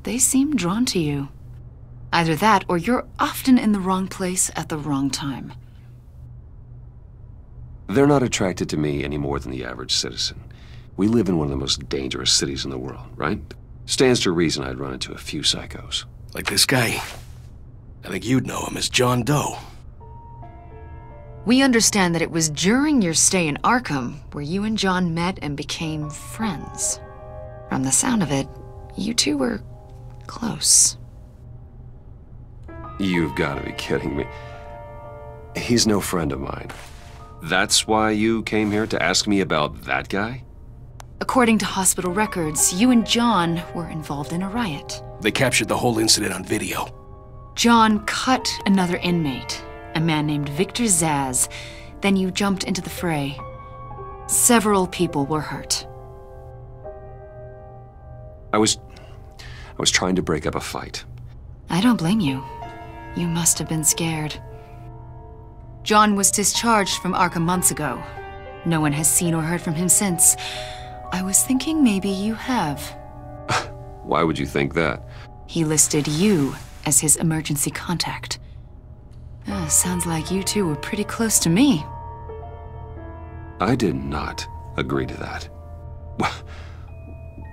they seem drawn to you. Either that, or you're often in the wrong place at the wrong time. They're not attracted to me any more than the average citizen. We live in one of the most dangerous cities in the world, right? Stands to reason I'd run into a few psychos. Like this guy. I think you'd know him as John Doe. We understand that it was during your stay in Arkham where you and John met and became friends. From the sound of it, you two were close. You've got to be kidding me. He's no friend of mine. That's why you came here to ask me about that guy? According to hospital records, you and John were involved in a riot. They captured the whole incident on video. John cut another inmate, a man named Victor Zaz. Then you jumped into the fray. Several people were hurt. I was trying to break up a fight. I don't blame you. You must have been scared. John was discharged from Arkham months ago. No one has seen or heard from him since. I was thinking maybe you have. Why would you think that? He listed you as his emergency contact. Sounds like you two were pretty close to me. I did not agree to that.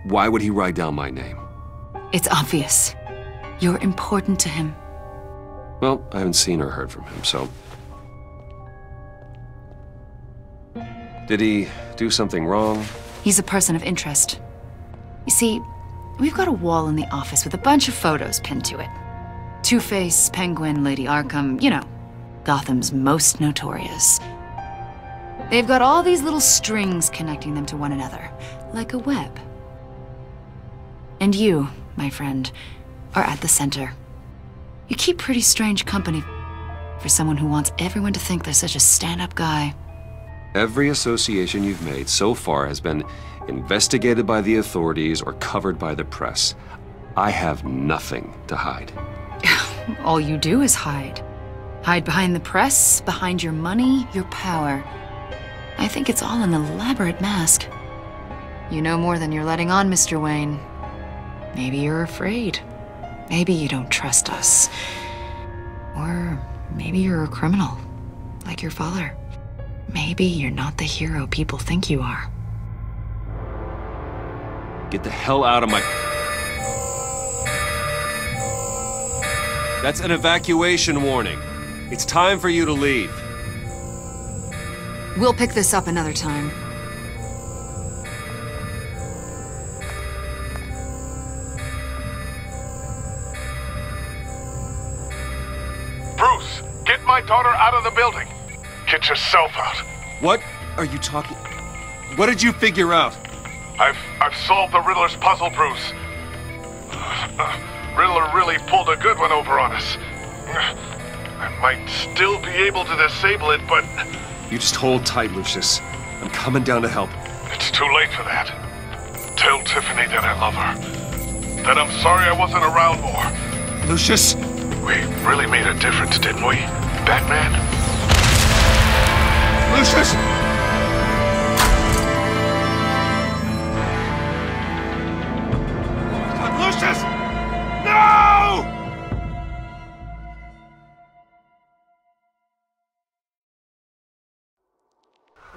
Why would he write down my name? It's obvious. You're important to him. Well, I haven't seen or heard from him, so... Did he do something wrong? He's a person of interest. You see, we've got a wall in the office with a bunch of photos pinned to it. Two-Face, Penguin, Lady Arkham, you know, Gotham's most notorious. They've got all these little strings connecting them to one another, like a web. And you, my friend, are at the center. You keep pretty strange company for someone who wants everyone to think they're such a stand-up guy. Every association you've made so far has been investigated by the authorities or covered by the press. I have nothing to hide. All you do is hide. Hide behind the press, behind your money, your power. I think it's all an elaborate mask. You know more than you're letting on, Mr. Wayne. Maybe you're afraid. Maybe you don't trust us. Or maybe you're a criminal, like your father. Maybe you're not the hero people think you are. Get the hell out of my... That's an evacuation warning. It's time for you to leave. We'll pick this up another time. Bruce, get my daughter out of the building. Get yourself out. What are you talking? What did you figure out? I've solved the Riddler's puzzle, Bruce. Riddler really pulled a good one over on us. I might still be able to disable it, but... You just hold tight, Lucius. I'm coming down to help. It's too late for that. Tell Tiffany that I love her. That I'm sorry I wasn't around more. Lucius? We really made a difference, didn't we, Batman? Lucius! Lucius! No!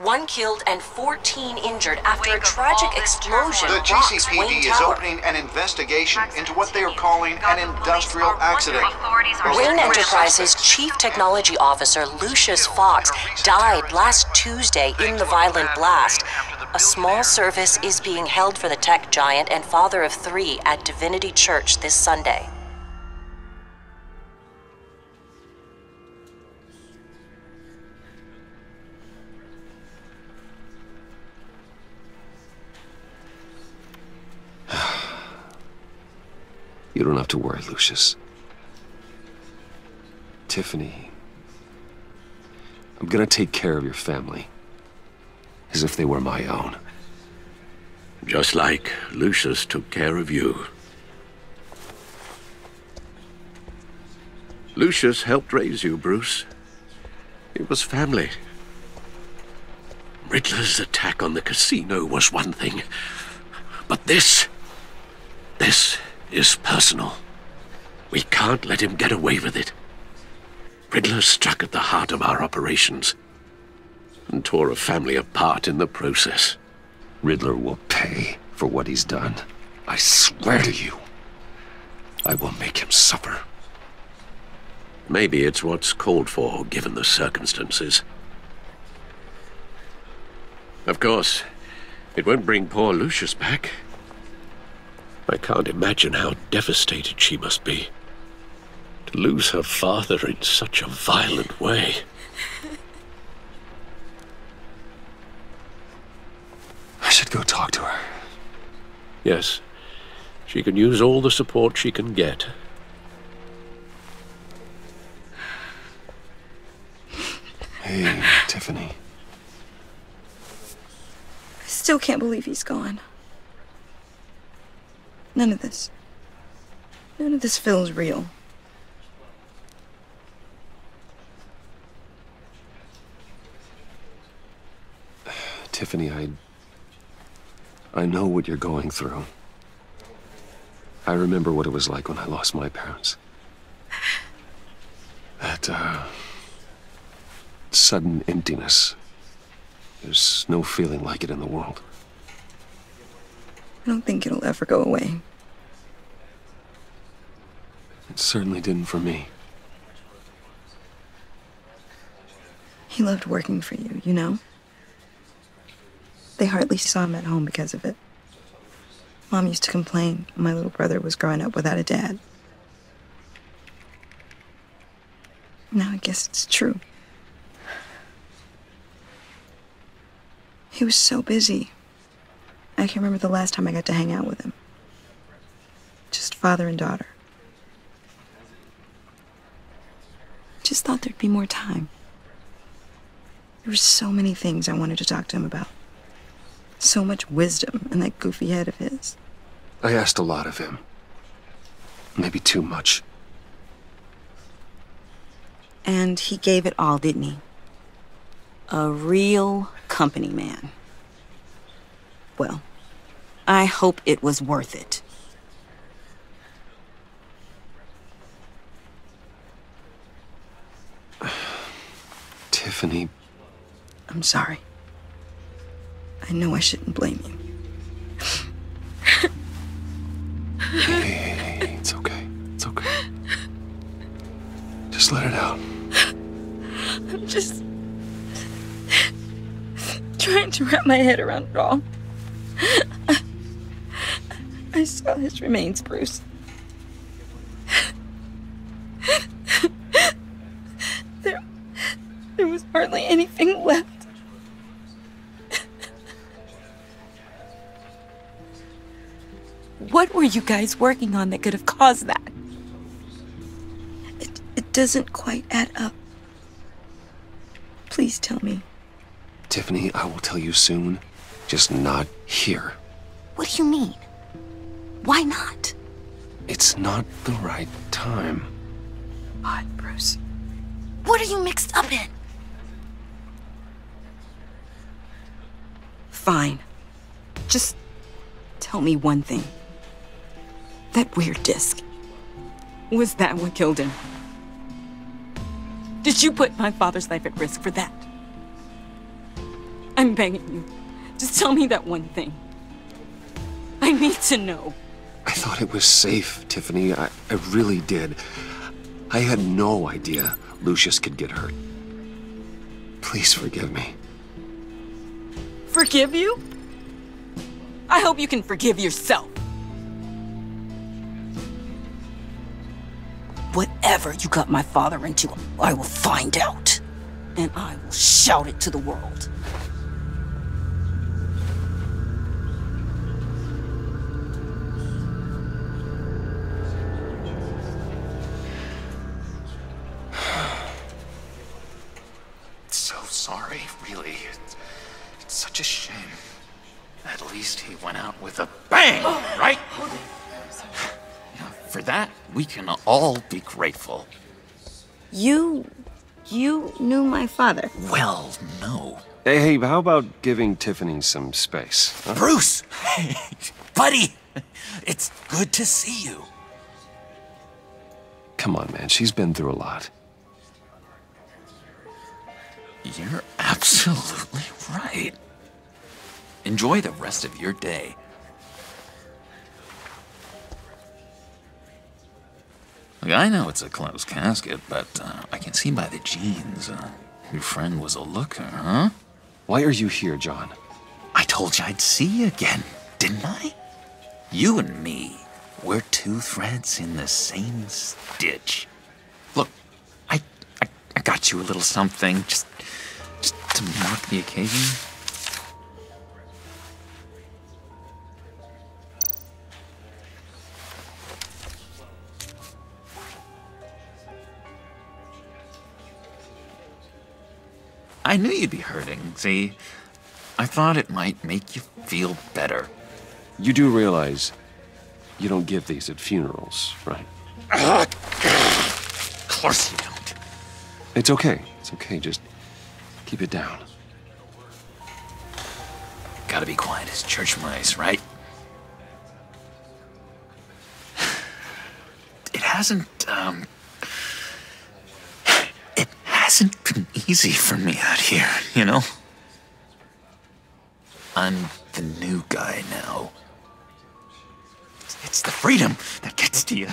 One killed and 14 injured after a tragic explosion. The GCPD is opening an investigation into what they are calling an industrial accident. Wayne Enterprises Chief Technology Officer Lucius Fox died last Tuesday in the violent blast. A small service is being held for the tech giant and father of 3 at Divinity Church this Sunday. You don't have to worry, Lucius. Tiffany, I'm gonna take care of your family. As if they were my own. Just like Lucius took care of you. Lucius helped raise you, Bruce. It was family. Riddler's attack on the casino was one thing. But this is personal. We can't let him get away with it. Riddler struck at the heart of our operations and tore a family apart in the process. Riddler will pay for what he's done. I swear to you, I will make him suffer. Maybe it's what's called for, given the circumstances. Of course, it won't bring poor Lucius back. I can't imagine how devastated she must be. To lose her father in such a violent way. I should go talk to her. Yes, she can use all the support she can get. Hey, Tiffany. I still can't believe he's gone. None of this feels real. Tiffany, I know what you're going through. I remember what it was like when I lost my parents. That, sudden emptiness. There's no feeling like it in the world. I don't think it'll ever go away. It certainly didn't for me. He loved working for you, you know? They hardly saw him at home because of it. Mom used to complain when my little brother was growing up without a dad. Now I guess it's true. He was so busy. I can't remember the last time I got to hang out with him. Just father and daughter. Just thought there'd be more time. There were so many things I wanted to talk to him about. So much wisdom in that goofy head of his. I asked a lot of him. Maybe too much. And he gave it all, didn't he? A real company man. Well, I hope it was worth it. Tiffany. I'm sorry. I know I shouldn't blame you. Hey, it's okay. It's okay. Just let it out. I'm just... trying to wrap my head around it all. I saw his remains, Bruce. There was hardly anything left. What were you guys working on that could have caused that? It doesn't quite add up. Please tell me. Tiffany, I will tell you soon. Just not here. What do you mean? Why not? It's not the right time. God, Bruce. What are you mixed up in? Fine. Just tell me one thing. That weird disc. Was that what killed him? Did you put my father's life at risk for that? I'm begging you. Just tell me that one thing. I need to know. I thought it was safe, Tiffany. I really did. I had no idea Lucius could get hurt. Please forgive me. Forgive you? I hope you can forgive yourself. Whatever you got my father into, I will find out. And I will shout it to the world. So sorry, really. It's such a shame. At least he went out with a bang, right? For that, we can all be grateful. You knew my father? Well, no. Hey, how about giving Tiffany some space? Huh? Bruce! Buddy! It's good to see you. Come on, man. She's been through a lot. You're absolutely right. Enjoy the rest of your day. Look, I know it's a closed casket, but I can see by the jeans, your friend was a looker, huh? Why are you here, John? I told you I'd see you again, didn't I? You and me, we're two threads in the same stitch. Look, I got you a little something, just to mark the occasion. I knew you'd be hurting, see? I thought it might make you feel better. You do realize you don't give these at funerals, right? Of course you don't. It's okay. It's okay. Just keep it down. Gotta be quiet as church mice, right? It hasn't been easy for me out here, you know? I'm the new guy now. It's the freedom that gets to you.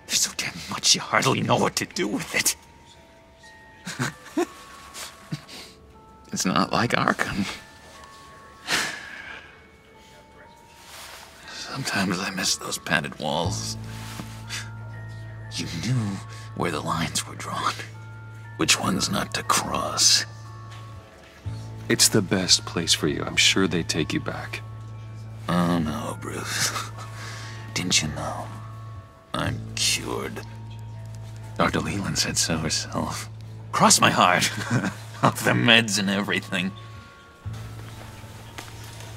There's so damn much you hardly know what to do with it. It's not like Arkham. Sometimes I miss those padded walls. You knew where the lines were drawn. Which ones not to cross. It's the best place for you. I'm sure they take you back. Oh no, Bruce. Didn't you know? I'm cured. Dr. Leland said so herself. Cross my heart. Off the meds and everything.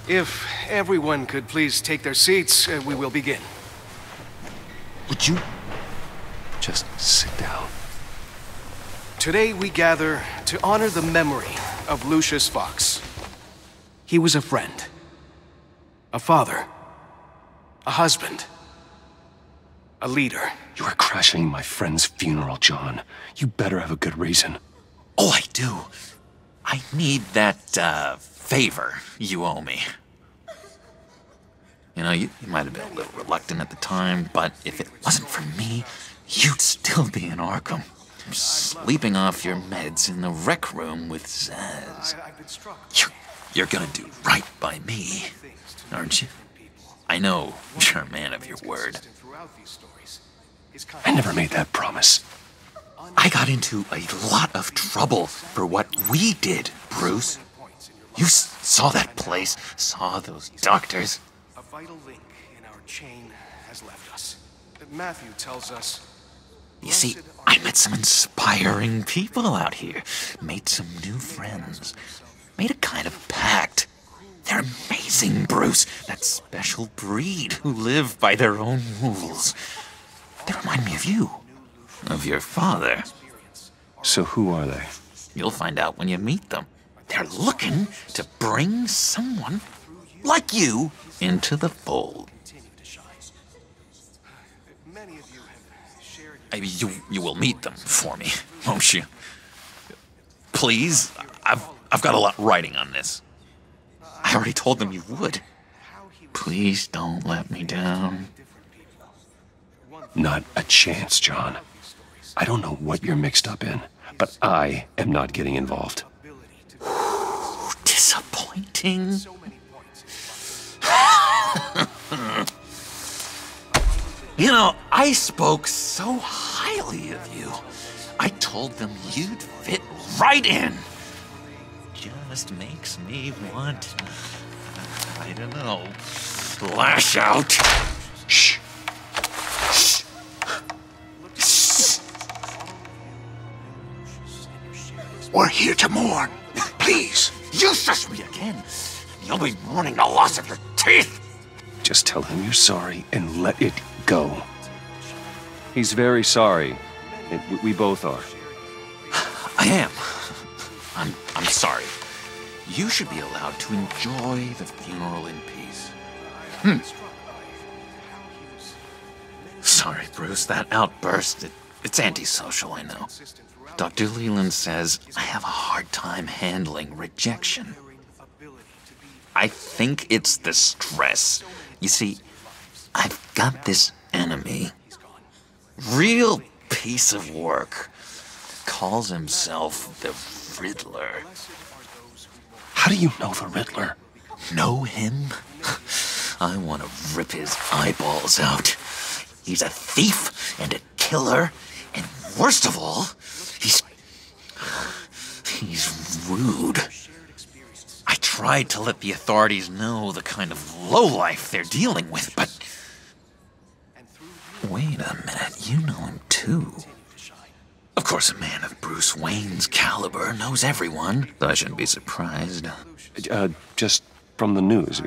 If everyone could please take their seats, we will begin. Would you just sit down? Today we gather to honor the memory of Lucius Fox. He was a friend, a father, a husband, a leader. You are crashing my friend's funeral, John. You better have a good reason. Oh, I do. I need that, favor you owe me. You know, you might have been a little reluctant at the time, but if it wasn't for me, you'd still be in Arkham. Sleeping off your meds in the rec room with Zaz. You're gonna do right by me, aren't you? I know you're a man of your word. I never made that promise. I got into a lot of trouble for what we did, Bruce. You saw that place, saw those doctors. A vital link in our chain has left us. Matthew tells us... You see, I met some inspiring people out here. Made some new friends. Made a kind of pact. They're amazing, Bruce. That special breed who live by their own rules. They remind me of you. Of your father. So who are they? You'll find out when you meet them. They're looking to bring someone like you into the fold. You will meet them for me, won't you? Please, I've got a lot writing on this. I already told them you would. Please don't let me down. Not a chance, John. I don't know what you're mixed up in, but I am not getting involved. Disappointing. You know, I spoke so highly of you. I told them you'd fit right in. Just makes me want, I don't know, lash out. Shh. Shh. Shh. We're here to mourn. Please. You shush me again. You'll be mourning the loss of your teeth. Just tell him you're sorry and let it go. He's very sorry. We both are. I am. I'm sorry. You should be allowed to enjoy the funeral in peace. Sorry, Bruce, that outburst, it's antisocial, I know. Dr. Leland says I have a hard time handling rejection. I think it's the stress. You see, I've got this enemy. Real piece of work. Calls himself the Riddler. How do you know the Riddler? Know him? I want to rip his eyeballs out. He's a thief and a killer, and worst of all, he's rude. I tried to let the authorities know the kind of lowlife they're dealing with, but... Wait a minute, you know him too. Of course, a man of Bruce Wayne's caliber knows everyone, so I shouldn't be surprised. Just from the news.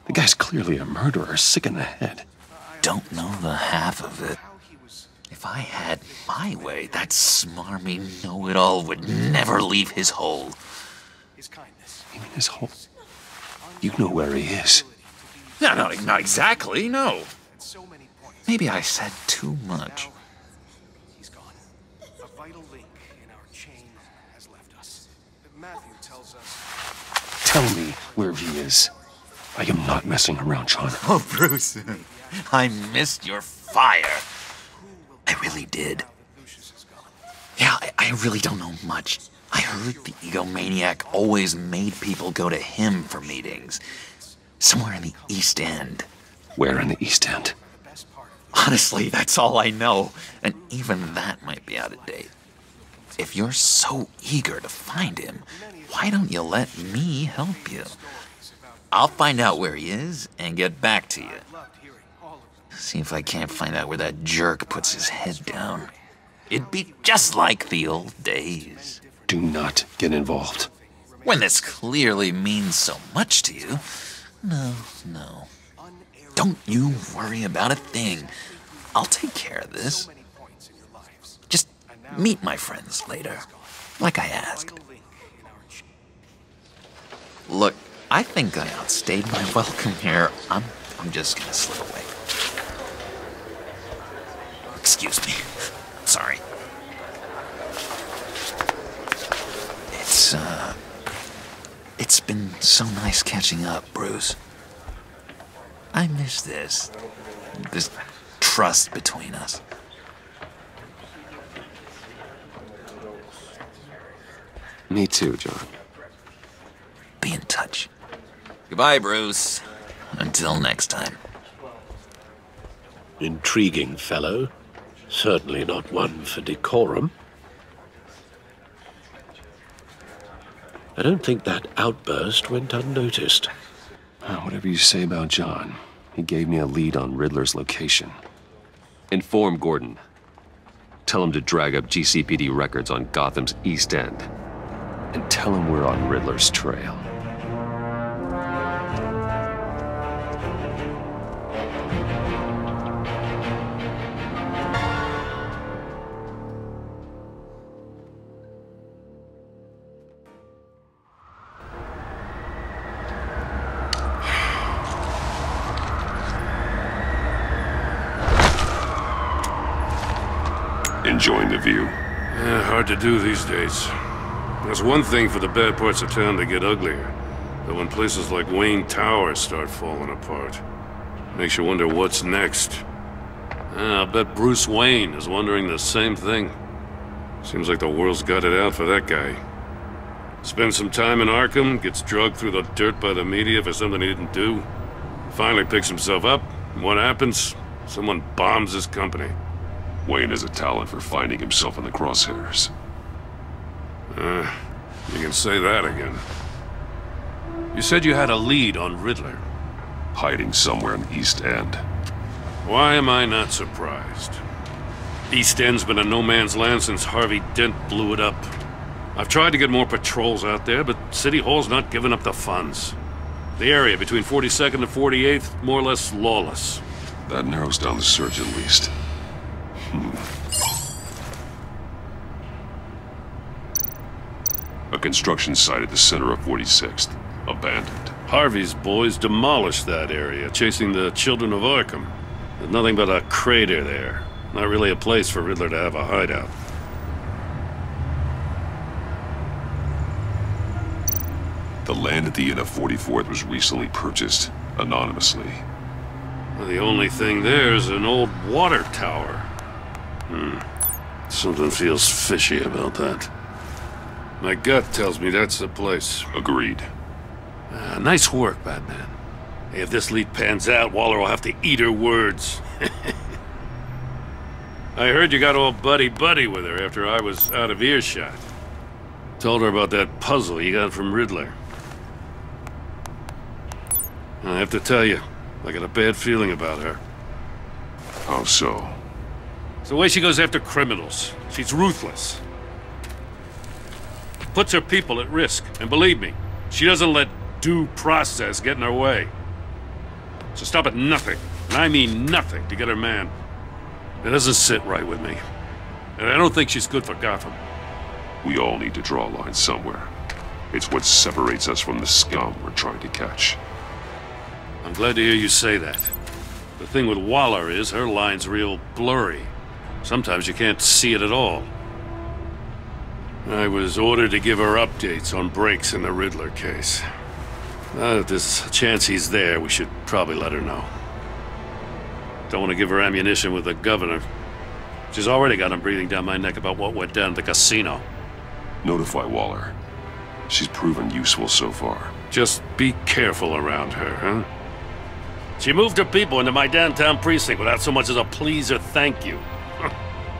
The guy's clearly a murderer, sick in the head. Don't know the half of it. If I had my way, that smarmy know-it-all would never leave his hole. You mean his hole? You know where he is. No, not exactly, no. Maybe I said too much. Tell me where he is. I am not messing around, John. Oh, Bruce, I missed your fire. I really did. Yeah, I really don't know much. I heard the egomaniac always made people go to him for meetings. Somewhere in the East End. Where in the East End? Honestly, that's all I know. And even that might be out of date. If you're so eager to find him, why don't you let me help you? I'll find out where he is and get back to you. See if I can't find out where that jerk puts his head down. It'd be just like the old days. Do not get involved. When this clearly means so much to you. No. Don't you worry about a thing. I'll take care of this. Just meet my friends later, like I asked. Look, I think I outstayed my welcome here. I'm just gonna slip away. Excuse me. Sorry. It's been so nice catching up, Bruce. I miss this trust between us. Me too, John. Be in touch. Goodbye, Bruce. Until next time. Intriguing fellow. Certainly not one for decorum. I don't think that outburst went unnoticed. Whatever you say about John, he gave me a lead on Riddler's location. Inform Gordon. Tell him to drag up GCPD records on Gotham's East End. And tell him we're on Riddler's trail. Enjoying the view? Yeah, hard to do these days. There's one thing for the bad parts of town to get uglier, but when places like Wayne Tower start falling apart, makes you wonder what's next. I'll bet Bruce Wayne is wondering the same thing. Seems like the world's got it out for that guy. Spends some time in Arkham, gets drugged through the dirt by the media for something he didn't do. Finally picks himself up, and what happens? Someone bombs his company. Wayne has a talent for finding himself in the crosshairs. You can say that again. You said you had a lead on Riddler. Hiding somewhere in East End. Why am I not surprised? East End's been a no-man's land since Harvey Dent blew it up. I've tried to get more patrols out there, but City Hall's not giving up the funds. The area between 42nd and 48th, more or less lawless. That narrows down the search at least. A construction site at the center of 46th. Abandoned. Harvey's boys demolished that area, chasing the children of Arkham. There's nothing but a crater there. Not really a place for Riddler to have a hideout. The land at the end of 44th was recently purchased, anonymously. Well, the only thing there is an old water tower. Something feels fishy about that. My gut tells me that's the place. Agreed. Nice work, Batman. Hey, if this lead pans out, Waller will have to eat her words. I heard you got all buddy-buddy with her after I was out of earshot. Told her about that puzzle you got from Riddler. I have to tell you, I got a bad feeling about her. How so? It's the way she goes after criminals. She's ruthless. Puts her people at risk. And believe me, she doesn't let due process get in her way. So stop at nothing, and I mean nothing, to get her man. It doesn't sit right with me. And I don't think she's good for Gotham. We all need to draw a line somewhere. It's what separates us from the scum we're trying to catch. I'm glad to hear you say that. The thing with Waller is her line's real blurry. Sometimes you can't see it at all. I was ordered to give her updates on breaks in the Riddler case. If there's a chance he's there, we should probably let her know. Don't want to give her ammunition with the governor. She's already got him breathing down my neck about what went down at the casino. Notify Waller. She's proven useful so far. Just be careful around her, huh? She moved her people into my downtown precinct without so much as a please or thank you.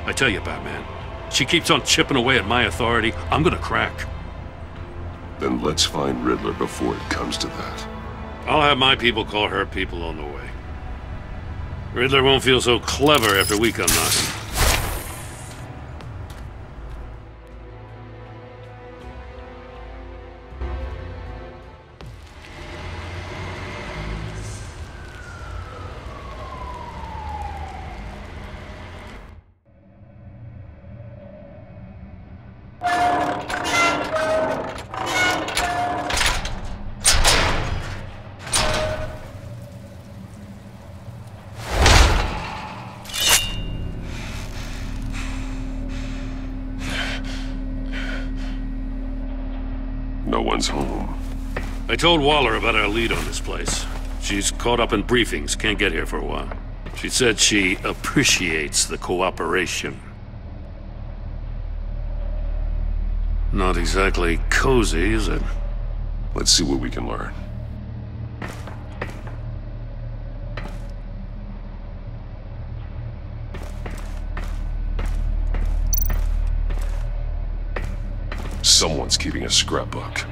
I tell you, Batman, she keeps on chipping away at my authority, I'm gonna crack. Then let's find Riddler before it comes to that. I'll have my people call her people on the way. Riddler won't feel so clever after we come knocking. No one's home. I told Waller about our lead on this place. She's caught up in briefings, can't get here for a while. She said she appreciates the cooperation. Not exactly cozy, is it? Let's see what we can learn. Someone's keeping a scrapbook.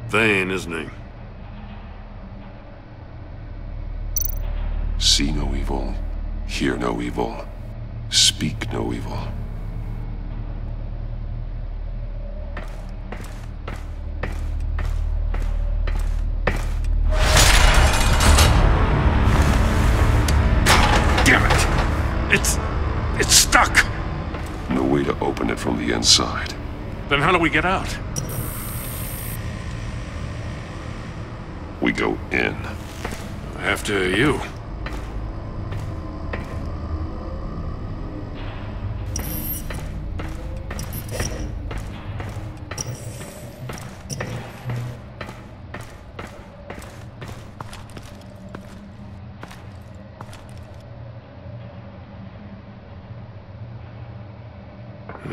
Vain, isn't he? See no evil, hear no evil, speak no evil. Damn it! It's stuck! No way to open it from the inside. Then how do we get out? We go in. After you.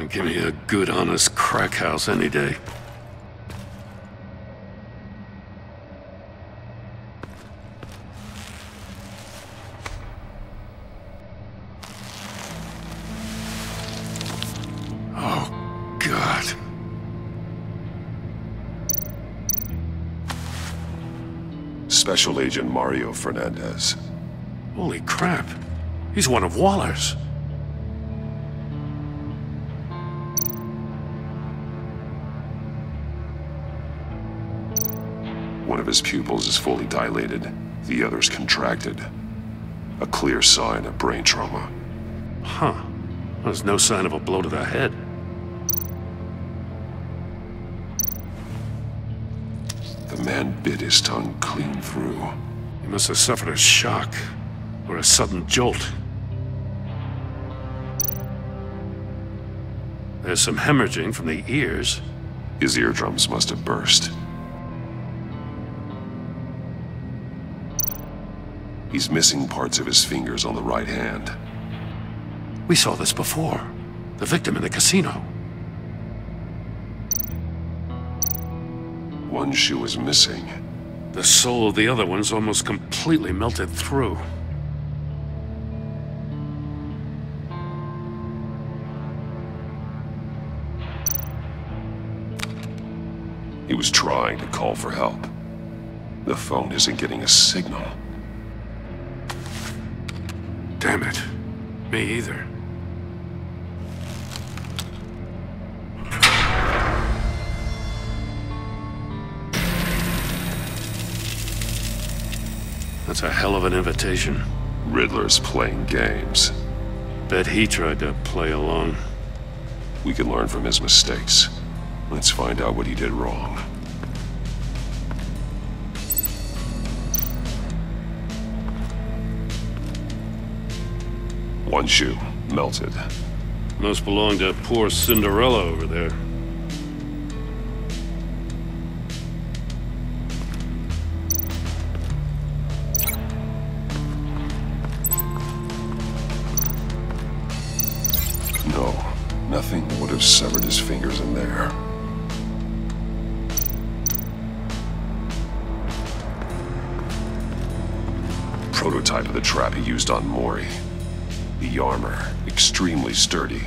Give me a good, honest crack house any day. Oh, God. Special Agent Mario Fernandez. Holy crap. He's one of Waller's. One of his pupils is fully dilated, the other's contracted. A clear sign of brain trauma. Huh. There's no sign of a blow to the head. The man bit his tongue clean through. He must have suffered a shock, or a sudden jolt. There's some hemorrhaging from the ears. His eardrums must have burst. He's missing parts of his fingers on the right hand. We saw this before. The victim in the casino. One shoe is missing. The sole of the other one's almost completely melted through. He was trying to call for help. The phone isn't getting a signal. Damn it. Me either. That's a hell of an invitation. Riddler's playing games. Bet he tried to play along. We can learn from his mistakes. Let's find out what he did wrong. One shoe, melted. Must belong to poor Cinderella over there. No, nothing would have severed his fingers in there. Prototype of the trap he used on Mori. The armor, extremely sturdy,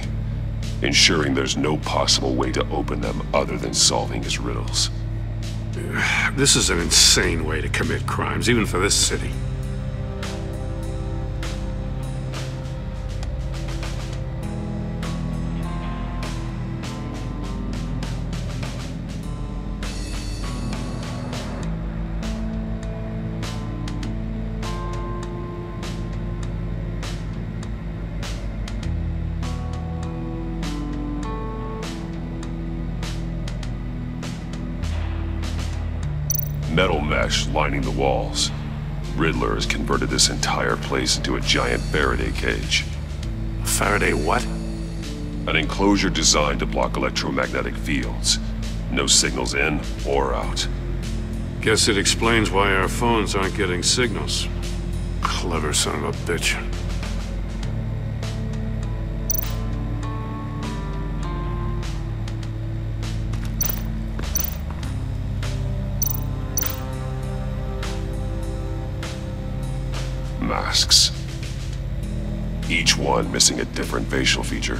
ensuring there's no possible way to open them other than solving his riddles. This is an insane way to commit crimes, even for this city. Metal mesh lining the walls. Riddler has converted this entire place into a giant Faraday cage. Faraday what? An enclosure designed to block electromagnetic fields. No signals in or out. Guess it explains why our phones aren't getting signals. Clever son of a bitch. Masks. Each one missing a different facial feature.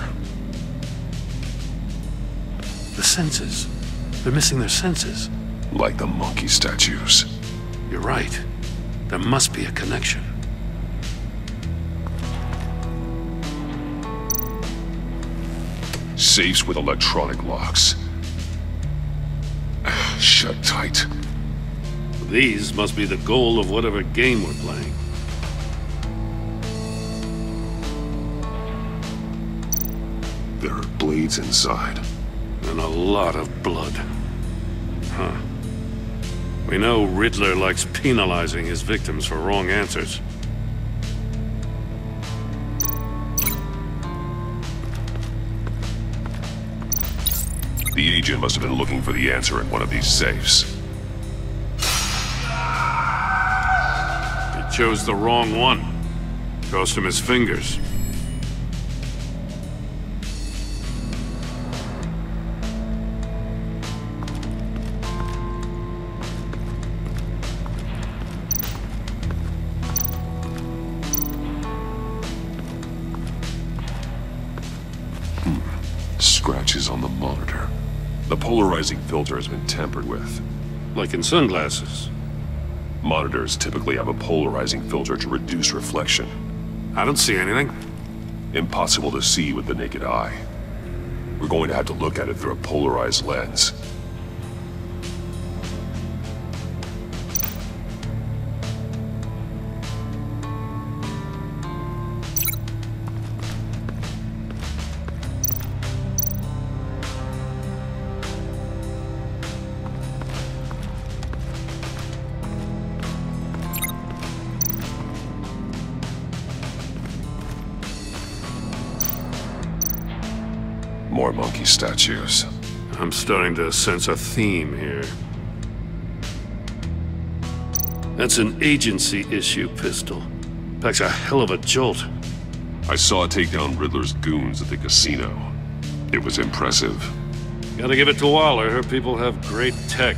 The senses. They're missing their senses. Like the monkey statues. You're right. There must be a connection. Safes with electronic locks. Shut tight. These must be the goal of whatever game we're playing. There are blades inside. And a lot of blood. Huh. We know Riddler likes penalizing his victims for wrong answers. The agent must have been looking for the answer in one of these safes. He chose the wrong one. Cost him his fingers. Scratches on the monitor. The polarizing filter has been tampered with. Like in sunglasses. Monitors typically have a polarizing filter to reduce reflection. I don't see anything. Impossible to see with the naked eye. We're going to have to look at it through a polarized lens. More monkey statues. I'm starting to sense a theme here. That's an agency issue pistol. Packs a hell of a jolt. I saw it take down Riddler's goons at the casino. It was impressive. Gotta give it to Waller. Her people have great tech.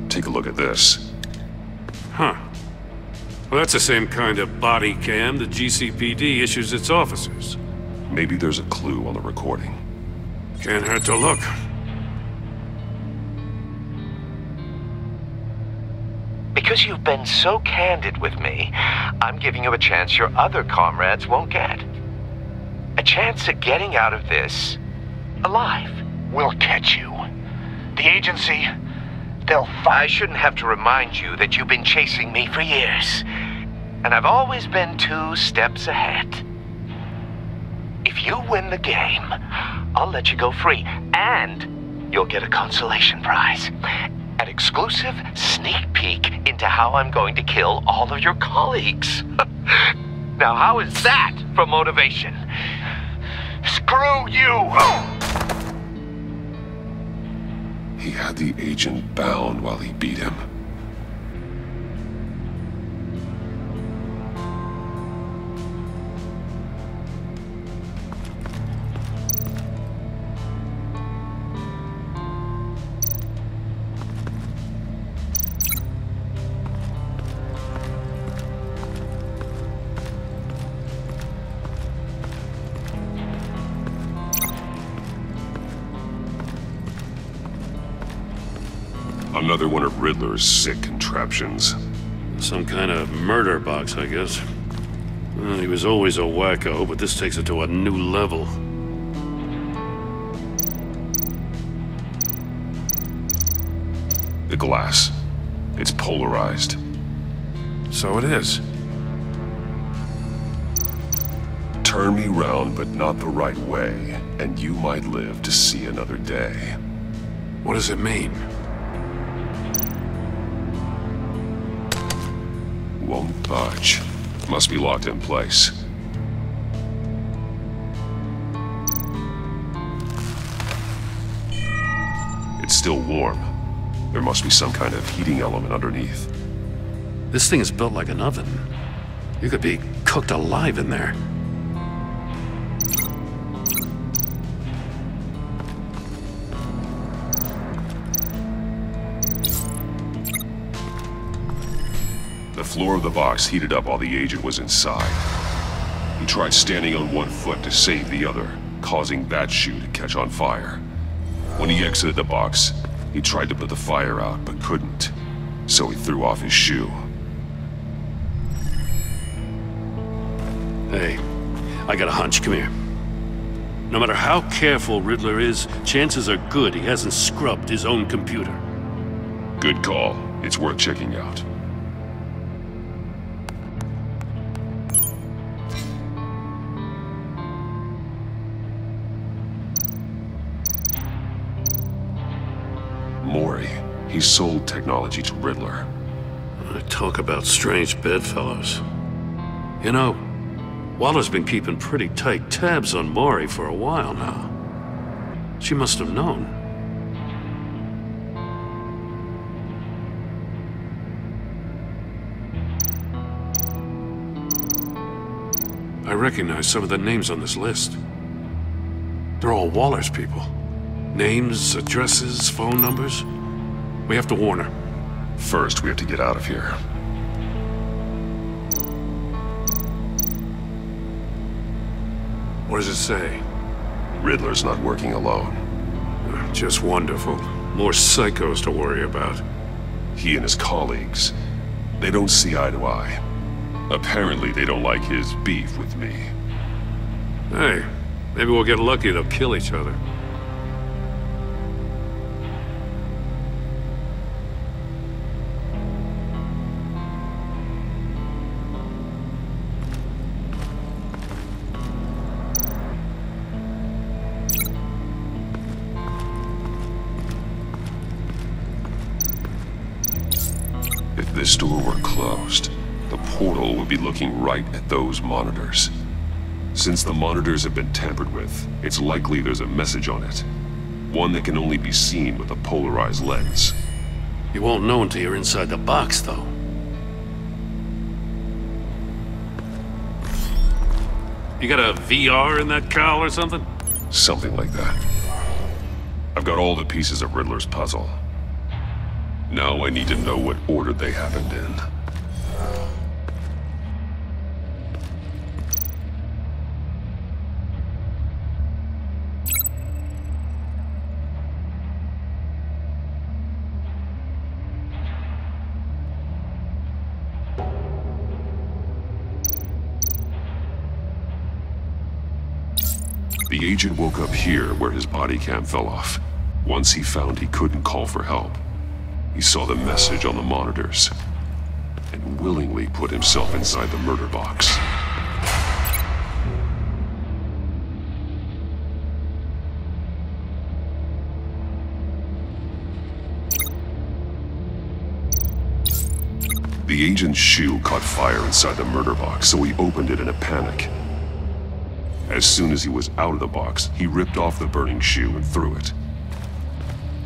Take a look at this. Huh. Well, that's the same kind of body cam the GCPD issues its officers. Maybe there's a clue on the recording. Can't hurt to look. Because you've been so candid with me, I'm giving you a chance your other comrades won't get. A chance at getting out of this alive. We'll catch you. The agency, they'll find... I shouldn't have to remind you that you've been chasing me for years. And I've always been 2 steps ahead. If you win the game, I'll let you go free. And you'll get a consolation prize. An exclusive sneak peek into how I'm going to kill all of your colleagues. Now, how is that for motivation? Screw you! He had the agent bound while he beat him. Another one of Riddler's sick contraptions. Some kind of murder box, I guess. Well, he was always a wacko, but this takes it to a new level. The glass. It's polarized. So it is. Turn me round, but not the right way, and you might live to see another day. What does it mean? Won't budge. Must be locked in place. It's still warm. There must be some kind of heating element underneath. This thing is built like an oven. You could be cooked alive in there. The floor of the box heated up while the agent was inside. He tried standing on one foot to save the other, causing that shoe to catch on fire. When he exited the box, he tried to put the fire out, but couldn't. So he threw off his shoe. Hey, I got a hunch. Come here. No matter how careful Riddler is, chances are good he hasn't scrubbed his own computer. Good call. It's worth checking out. Mori. He sold technology to Riddler. Talk about strange bedfellows. You know, Waller's been keeping pretty tight tabs on Mori for a while now. She must have known. I recognize some of the names on this list. They're all Waller's people. Names, addresses, phone numbers. We have to warn her. First, we have to get out of here. What does it say? Riddler's not working alone. Just wonderful. More psychos to worry about. He and his colleagues, they don't see eye to eye. Apparently, they don't like his beef with me. Hey, maybe we'll get lucky. They'll kill each other. If this door were closed, the portal would be looking right at those monitors. Since the monitors have been tampered with, it's likely there's a message on it. One that can only be seen with a polarized lens. You won't know until you're inside the box, though. You got a VR in that cowl or something? Something like that. I've got all the pieces of Riddler's puzzle. Now I need to know what order they happened in. The agent woke up here where his body cam fell off. Once he found he couldn't call for help, he saw the message on the monitors and willingly put himself inside the murder box. The agent's shoe caught fire inside the murder box, so he opened it in a panic. As soon as he was out of the box, he ripped off the burning shoe and threw it.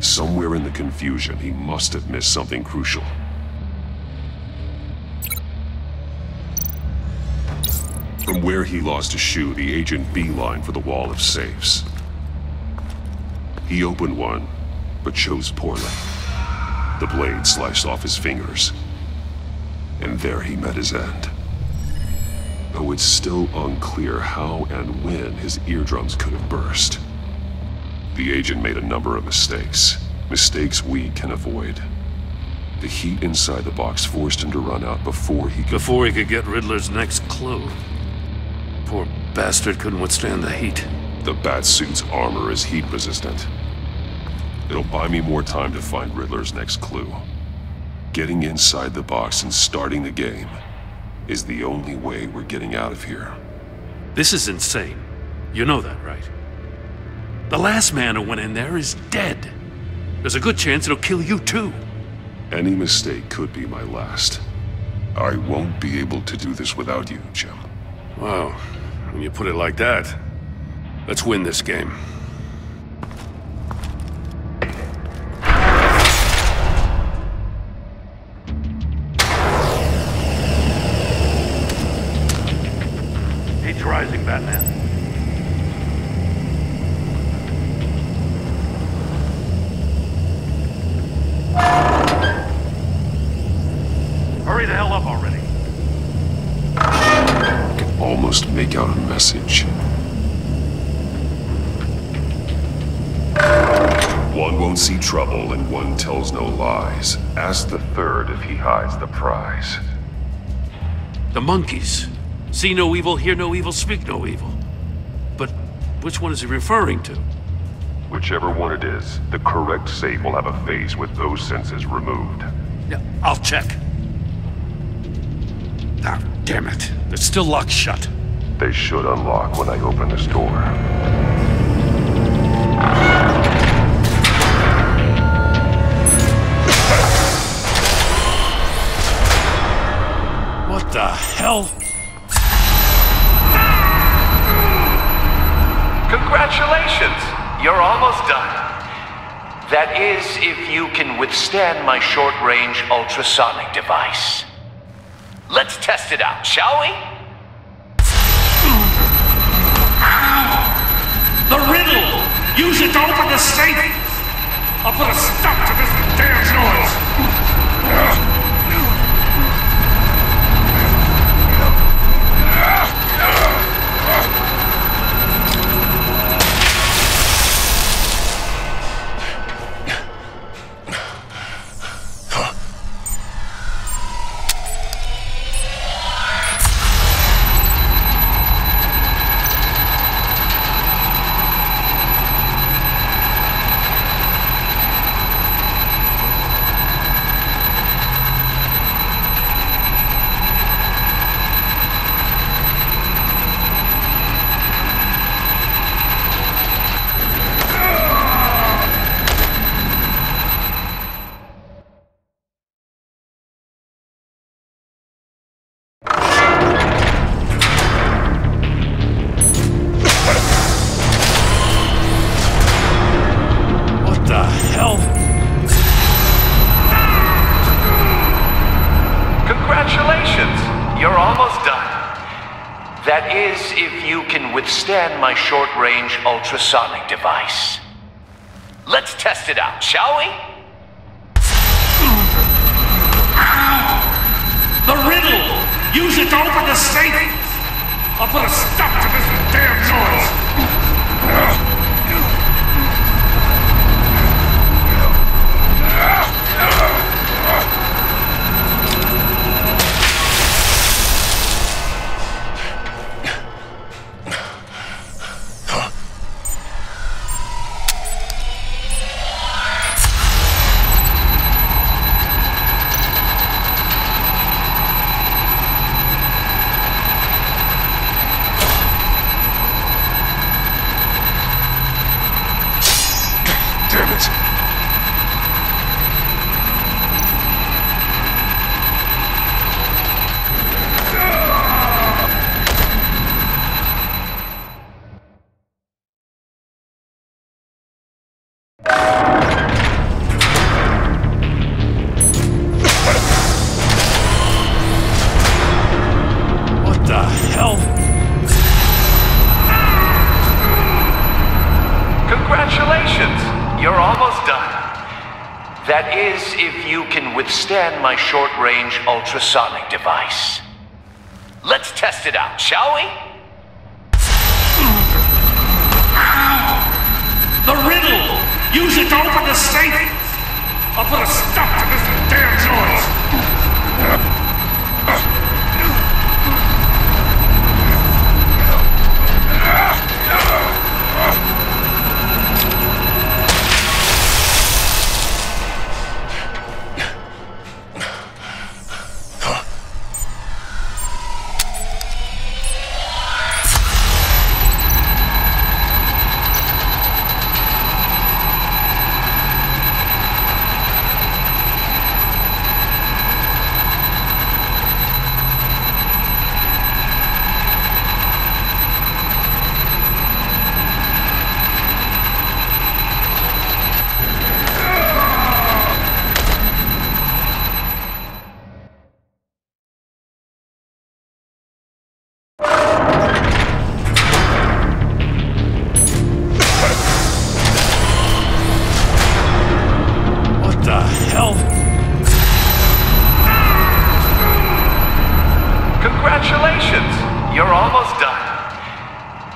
Somewhere in the confusion, he must have missed something crucial. From where he lost his shoe, the agent beelined for the wall of safes. He opened one, but chose poorly. The blade sliced off his fingers. And there he met his end. Though it's still unclear how and when his eardrums could have burst. The agent made a number of mistakes. Mistakes we can avoid. The heat inside the box forced him to run out before he could get Riddler's next clue. Poor bastard couldn't withstand the heat. The Batsuit's armor is heat resistant. It'll buy me more time to find Riddler's next clue. Getting inside the box and starting the game is the only way we're getting out of here. This is insane. You know that, right? The last man who went in there is dead. There's a good chance it'll kill you too. Any mistake could be my last. I won't be able to do this without you, Jim. Wow, when you put it like that, let's win this game. Heat's rising, Batman. Hurry the hell up already. I can almost make out a message. won't see trouble and one tells no lies. Ask the third if he hides the prize. The monkeys. See no evil, hear no evil, speak no evil. But which one is he referring to? Whichever one it is, the correct safe will have a face with those senses removed. Yeah, I'll check. Ah, damn it. It's still locked shut. They should unlock when I open this door. What the hell? Congratulations! You're almost done. That is, if you can withstand my short-range ultrasonic device. Let's test it out, shall we? The riddle! Use it to open the safe! I'll put a stop to this damn noise! That is, if you can withstand my short-range ultrasonic device. Let's test it out, shall we? The riddle! Use it to open the safe! I'll put a stop to this damn noise! That is, if you can withstand my short-range ultrasonic device. Let's test it out, shall we? The riddle! Use it to open the safe! I'll put a stop to this damn noise!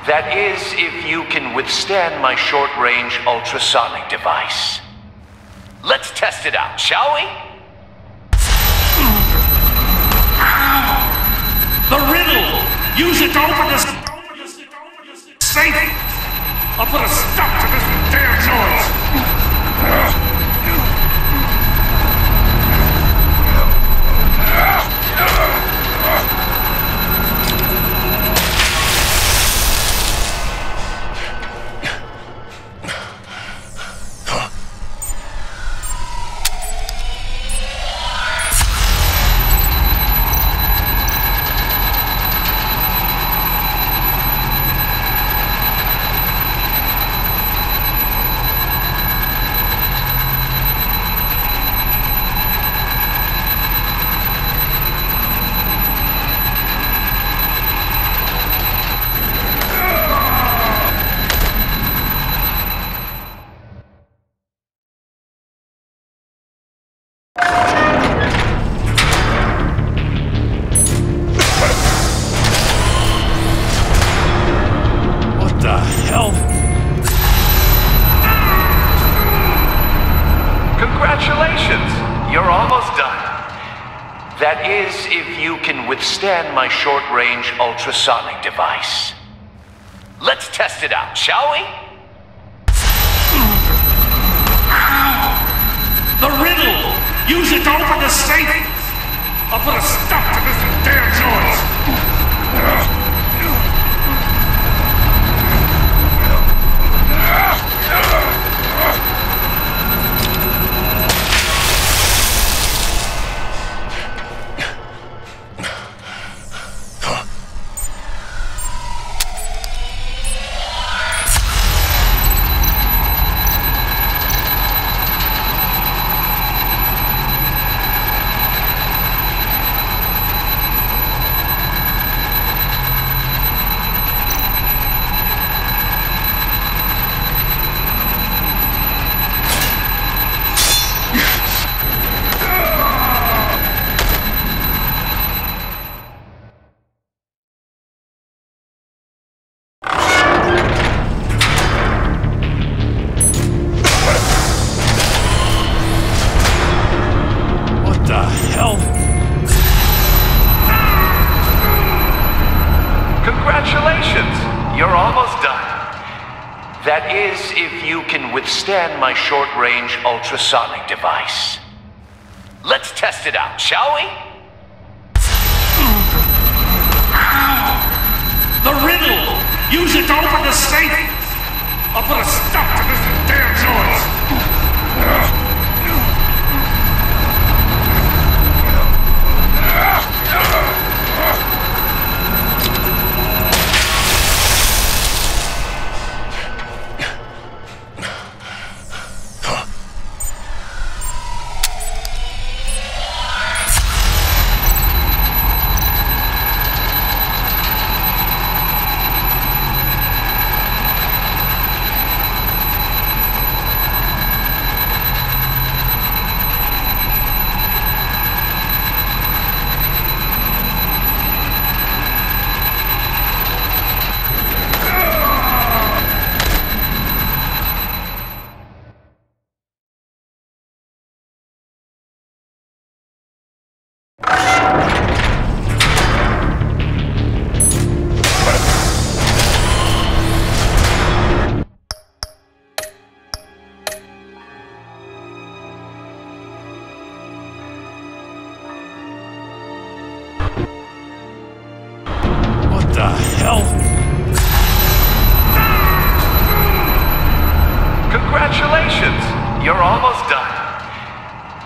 That is, if you can withstand my short-range ultrasonic device. Let's test it out, shall we? The riddle! Use it to open the safe! I'll put a stop to this damn noise! That is, if you can withstand my short-range ultrasonic device. Let's test it out, shall we? The riddle! Use it to open the safe! I'll put a stop to this damn noise! That is, if you can withstand my short-range ultrasonic device. Let's test it out, shall we? The riddle! Use it to open the safe! I'll put a stop to this damn noise!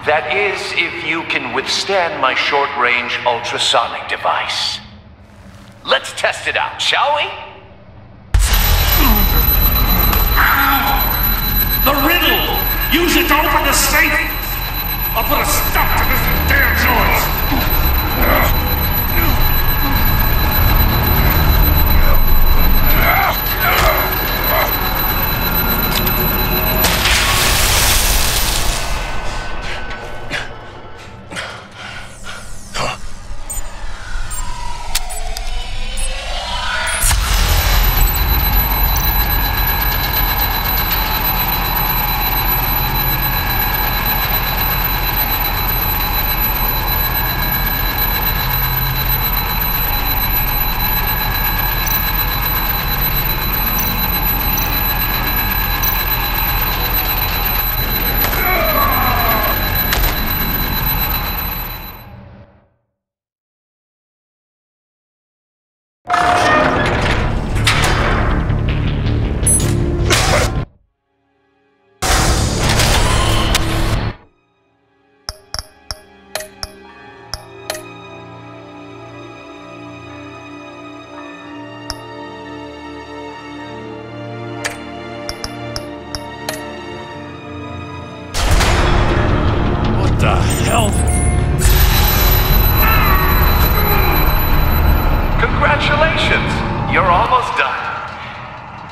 That is, if you can withstand my short-range ultrasonic device. Let's test it out, shall we? The riddle! Use it to open the safe! I'll put a stop to this damn noise!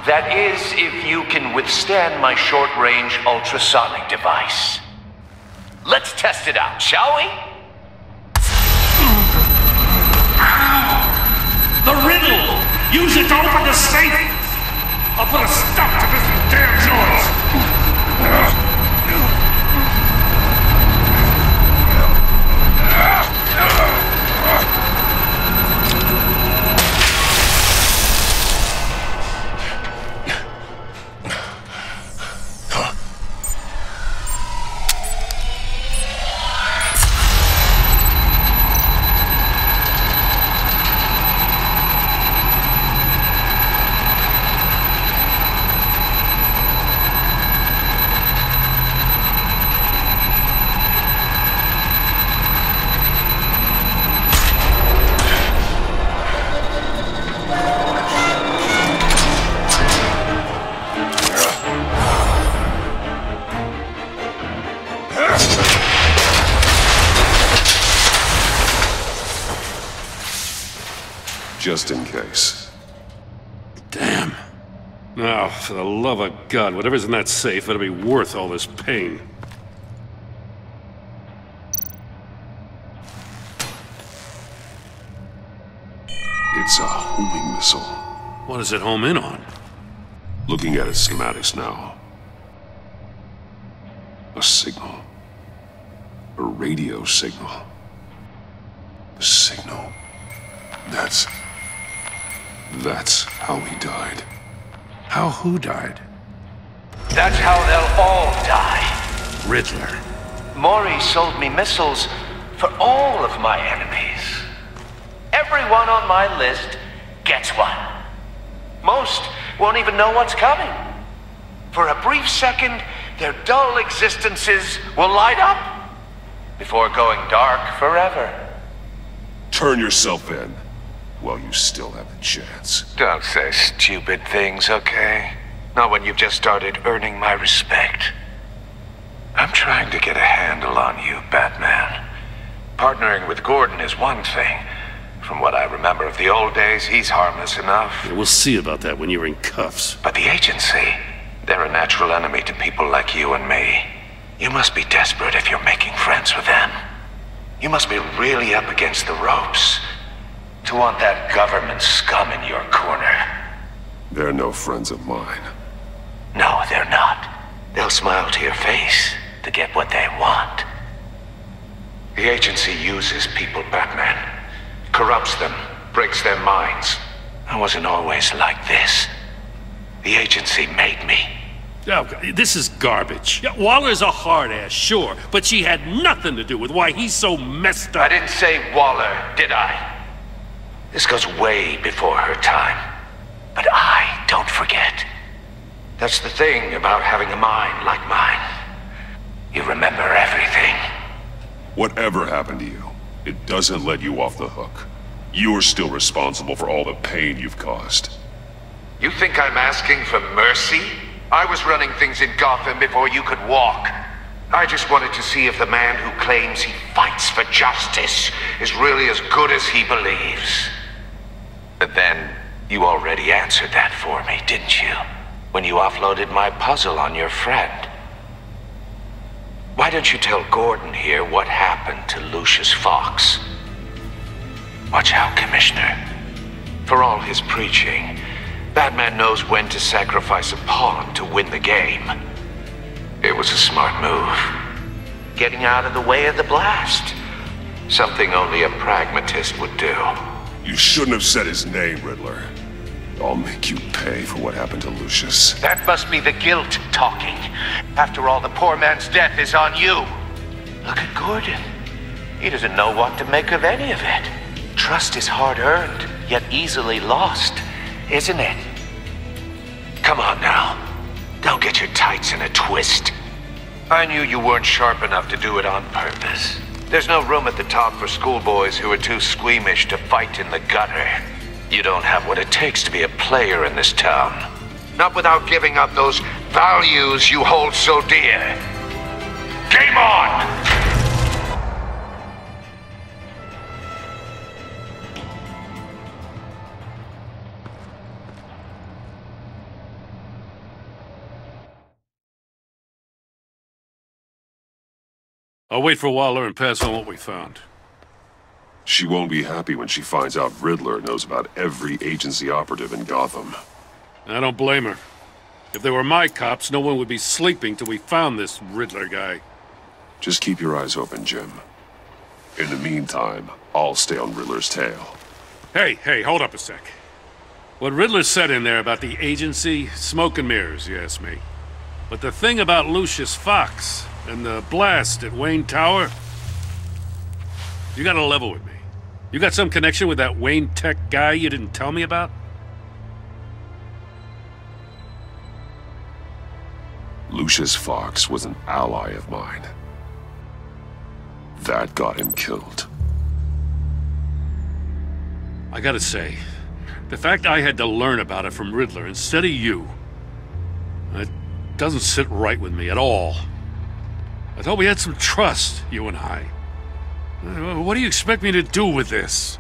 That is, if you can withstand my short-range ultrasonic device. Let's test it out, shall we? The riddle! Use it to open the safe! I'll put a stop to this damn noise! Just in case. Damn. Now, for the love of God, whatever's in that safe better be worth all this pain. It's a homing missile. What does it home in on? Looking at its schematics now. A signal. A radio signal. A signal. That's how he died. How who died? That's how they'll all die. Riddler. Maury sold me missiles for all of my enemies. Everyone on my list gets one. Most won't even know what's coming. For a brief second, their dull existences will light up before going dark forever. Turn yourself in while you still have the chance. Don't say stupid things, okay? Not when you've just started earning my respect. I'm trying to get a handle on you, Batman. Partnering with Gordon is one thing. From what I remember of the old days, he's harmless enough. Yeah, we'll see about that when you're in cuffs. But the agency, they're a natural enemy to people like you and me. You must be desperate if you're making friends with them. You must be really up against the ropes to want that government scum in your corner. They're no friends of mine. No, they're not. They'll smile to your face to get what they want. The agency uses people, Batman. Corrupts them, breaks their minds. I wasn't always like this. The agency made me. Oh, this is garbage. Yeah, Waller's a hard-ass, sure, but she had nothing to do with why he's so messed up. I didn't say Waller, did I? This goes way before her time. But I don't forget. That's the thing about having a mind like mine. You remember everything. Whatever happened to you, it doesn't let you off the hook. You're still responsible for all the pain you've caused. You think I'm asking for mercy? I was running things in Gotham before you could walk. I just wanted to see if the man who claims he fights for justice is really as good as he believes. But then, you already answered that for me, didn't you? When you offloaded my puzzle on your friend. Why don't you tell Gordon here what happened to Lucius Fox? Watch out, Commissioner. For all his preaching, Batman knows when to sacrifice a pawn to win the game. It was a smart move. Getting out of the way of the blast. Something only a pragmatist would do. You shouldn't have said his name, Riddler. I'll make you pay for what happened to Lucius. That must be the guilt talking. After all, the poor man's death is on you. Look at Gordon. He doesn't know what to make of any of it. Trust is hard-earned, yet easily lost, isn't it? Come on now. Don't get your tights in a twist. I knew you weren't sharp enough to do it on purpose. There's no room at the top for schoolboys who are too squeamish to fight in the gutter. You don't have what it takes to be a player in this town. Not without giving up those values you hold so dear. Game on! I'll wait for Waller and pass on what we found. She won't be happy when she finds out Riddler knows about every agency operative in Gotham. I don't blame her. If they were my cops, no one would be sleeping till we found this Riddler guy. Just keep your eyes open, Jim. In the meantime, I'll stay on Riddler's tail. Hey, hold up a sec. What Riddler said in there about the agency, smoke and mirrors, you ask me. But the thing about Lucius Fox and the blast at Wayne Tower, you gotta level with me. You got some connection with that Wayne Tech guy you didn't tell me about? Lucius Fox was an ally of mine. That got him killed. I gotta say, the fact I had to learn about it from Riddler instead of you, it doesn't sit right with me at all. I thought we had some trust, you and I. What do you expect me to do with this?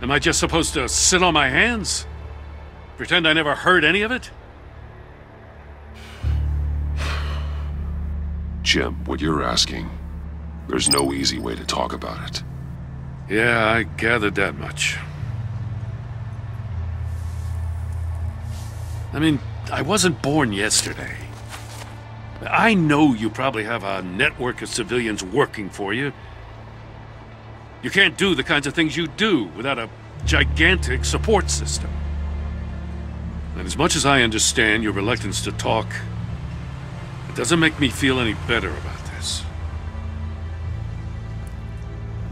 Am I just supposed to sit on my hands? Pretend I never heard any of it? Jim, what you're asking, there's no easy way to talk about it. Yeah, I gathered that much. I mean, I wasn't born yesterday. I know you probably have a network of civilians working for you. You can't do the kinds of things you do without a gigantic support system. And as much as I understand your reluctance to talk, it doesn't make me feel any better about this.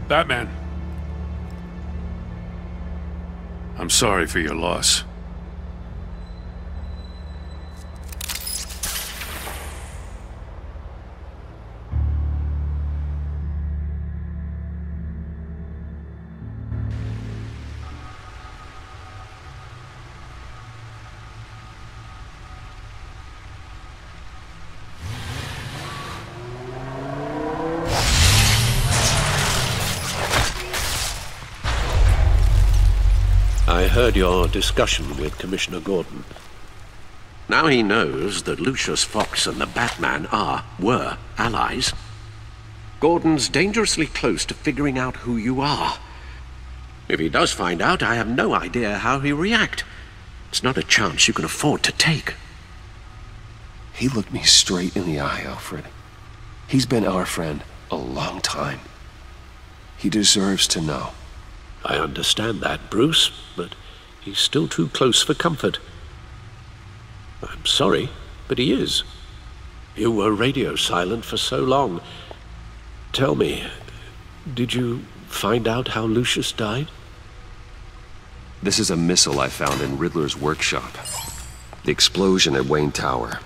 Batman. I'm sorry for your loss. I heard your discussion with Commissioner Gordon. Now he knows that Lucius Fox and the Batman were allies. Gordon's dangerously close to figuring out who you are. If he does find out, I have no idea how he'll react. It's not a chance you can afford to take. He looked me straight in the eye, Alfred. He's been our friend a long time. He deserves to know. I understand that, Bruce, but he's still too close for comfort. I'm sorry, but he is. You were radio silent for so long. Tell me, did you find out how Lucius died? This is a missile I found in Riddler's workshop. The explosion at Wayne Tower.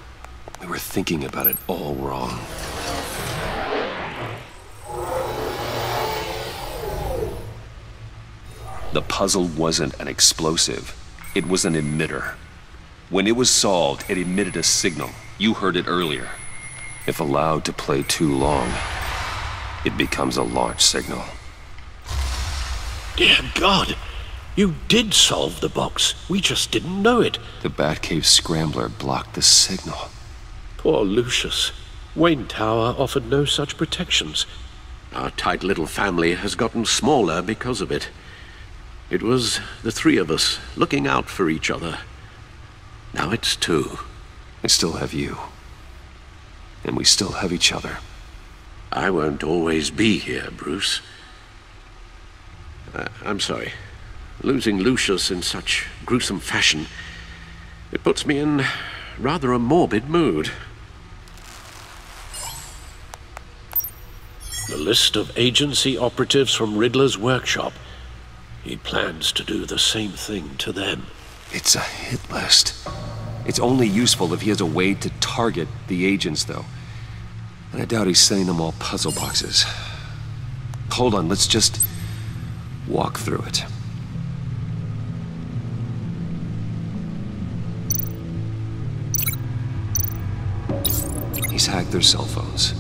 We were thinking about it all wrong. The puzzle wasn't an explosive. It was an emitter. When it was solved, it emitted a signal. You heard it earlier. If allowed to play too long, it becomes a launch signal. Dear God! You did solve the box. We just didn't know it. The Batcave scrambler blocked the signal. Poor Lucius. Wayne Tower offered no such protections. Our tight little family has gotten smaller because of it. It was the three of us looking out for each other. Now it's two. I still have you. And we still have each other. I won't always be here, Bruce. I'm sorry. Losing Lucius in such gruesome fashion, it puts me in rather a morbid mood. The list of agency operatives from Riddler's workshop. He plans to do the same thing to them. It's a hit list. It's only useful if he has a way to target the agents, though. And I doubt he's sending them all puzzle boxes. Hold on, let's just walk through it. He's hacked their cell phones.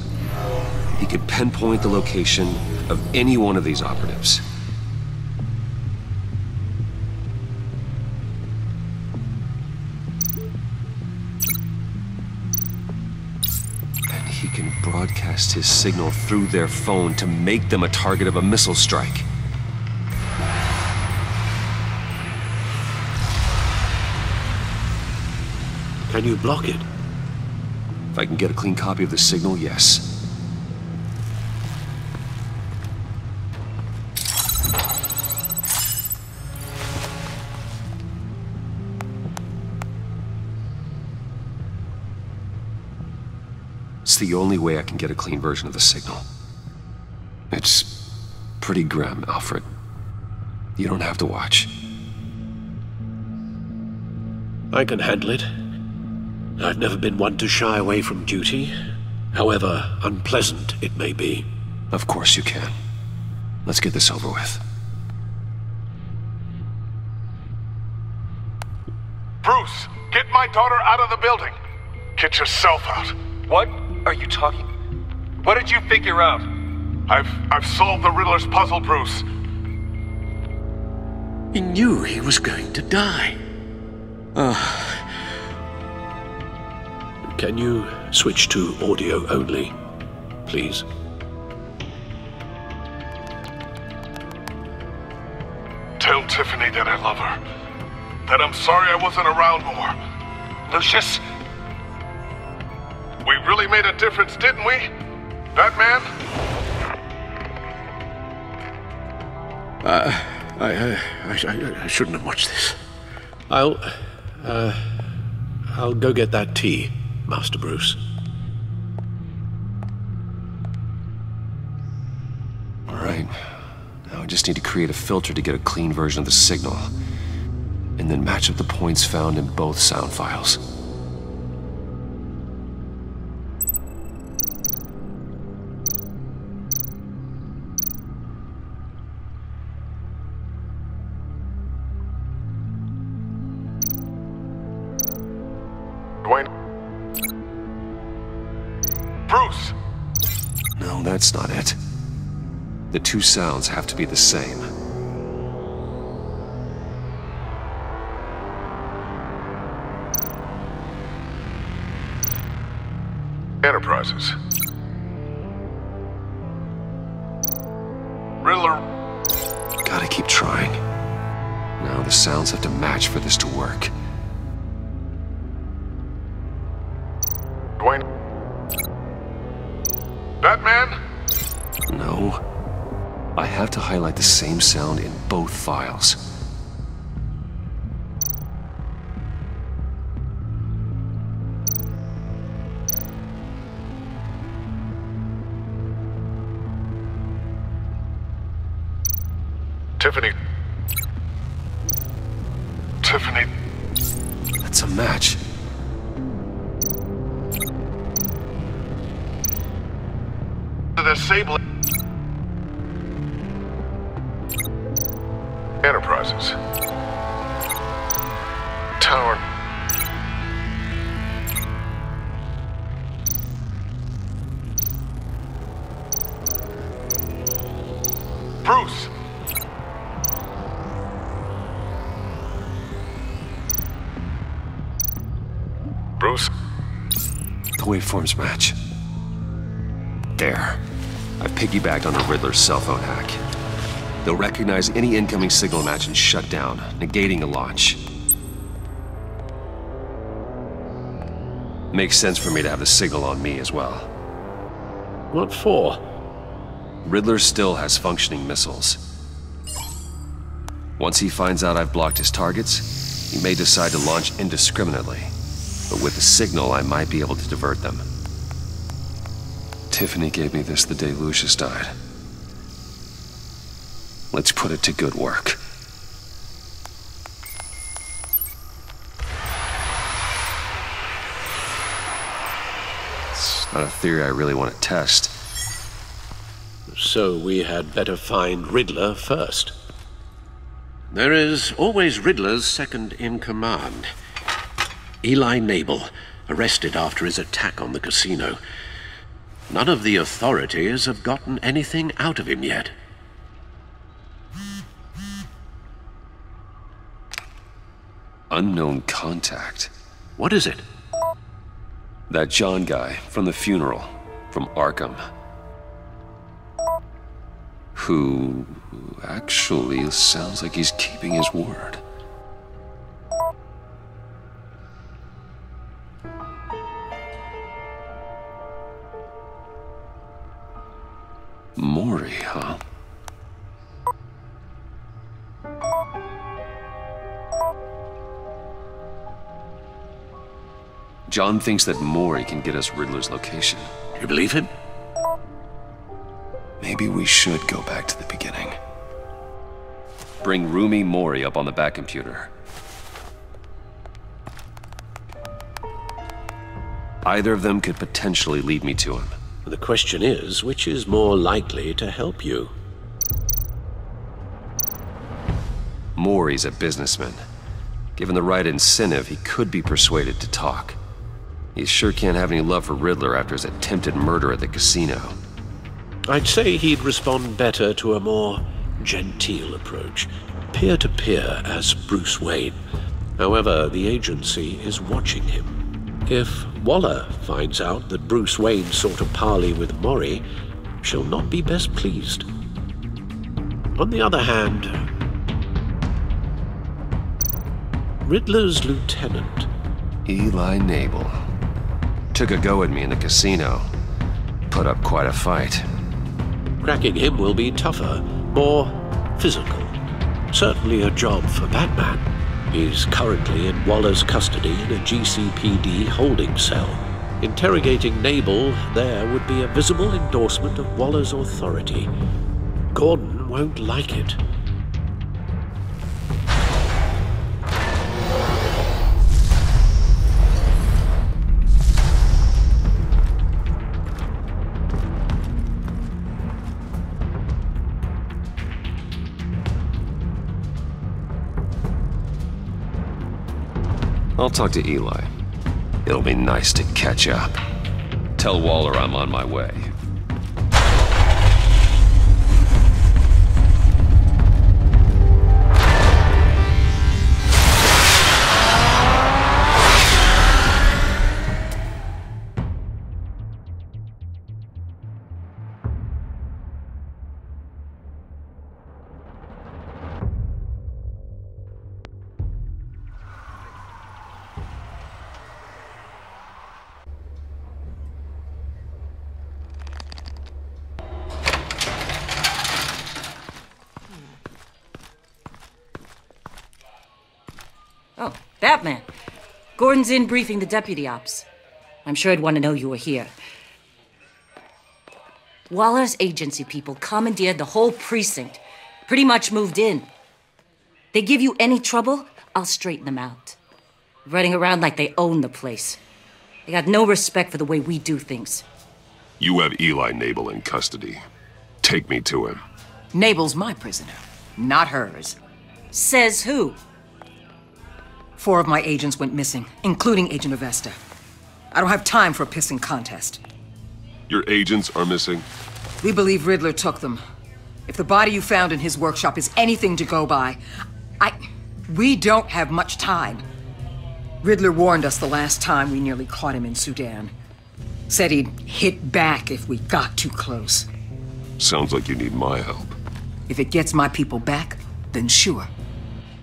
He could pinpoint the location of any one of these operatives. he can broadcast his signal through their phone to make them a target of a missile strike. Can you block it? If I can get a clean copy of the signal, yes. It's the only way I can get a clean version of the signal. It's pretty grim, Alfred. You don't have to watch. I can handle it. I've never been one to shy away from duty, however unpleasant it may be. Of course you can. Let's get this over with. Bruce, get my daughter out of the building. Get yourself out. What are you talking? What did you figure out? I've solved the Riddler's puzzle, Bruce. He knew he was going to die. Can you switch to audio only, please? Tell Tiffany that I love her. That I'm sorry I wasn't around more. Lucius? We really made a difference, didn't we? Batman? I shouldn't have watched this. I'll go get that tea, Master Bruce. All right. Now I just need to create a filter to get a clean version of the signal, and then match up the points found in both sound files. Bruce! No, that's not it. The two sounds have to be the same. Enterprises. Riddler. Gotta keep trying. Now the sounds have to match for this to work. Dwayne. Batman? No. I have to highlight the same sound in both files. Tiffany. Tiffany. That's a match. Disabling. Enterprises. Tower. Bruce. Bruce. The waveforms match. There. I've piggybacked on the Riddler's cell phone hack. They'll recognize any incoming signal match and shut down, negating a launch. Makes sense for me to have the signal on me as well. What for? Riddler still has functioning missiles. Once he finds out I've blocked his targets, he may decide to launch indiscriminately. But with the signal, I might be able to divert them. Tiffany gave me this the day Lucius died. Let's put it to good work. It's not a theory I really want to test. So we had better find Riddler first. There is always Riddler's second in command. Eli Nabel, arrested after his attack on the casino. None of the authorities have gotten anything out of him yet. Unknown contact. What is it? That John guy from the funeral. from Arkham. Who actually sounds like he's keeping his word. Maury, huh? John thinks that Maury can get us Riddler's location. You believe him? Maybe we should go back to the beginning. Bring Rumi Maury up on the back computer. Either of them could potentially lead me to him. The question is, which is more likely to help you? Maury's a businessman. Given the right incentive, he could be persuaded to talk. He sure can't have any love for Riddler after his attempted murder at the casino. I'd say he'd respond better to a more genteel approach, peer-to-peer as Bruce Wayne. However, the agency is watching him. If Waller finds out that Bruce Wayne sought a parley with Maury, she'll not be best pleased. On the other hand, Riddler's lieutenant, Eli Nabel, took a go at me in the casino. Put up quite a fight. Cracking him will be tougher, more physical. Certainly a job for Batman. He's currently in Waller's custody in a GCPD holding cell. Interrogating Nabel there would be a visible endorsement of Waller's authority. Gordon won't like it. I'll talk to Eli. It'll be nice to catch up. Tell Waller I'm on my way. Oh, Batman. Gordon's in briefing the deputy ops. I'm sure he'd want to know you were here. Waller's agency people commandeered the whole precinct. Pretty much moved in. They give you any trouble, I'll straighten them out. Running around like they own the place. They got no respect for the way we do things. You have Eli Nabel in custody. Take me to him. Nabel's my prisoner, not hers. Says who? 4 of my agents went missing, including Agent Avesta. I don't have time for a pissing contest. Your agents are missing? We believe Riddler took them. If the body you found in his workshop is anything to go by, we don't have much time. Riddler warned us the last time we nearly caught him in Sudan. Said he'd hit back if we got too close. Sounds like you need my help. If it gets my people back, then sure.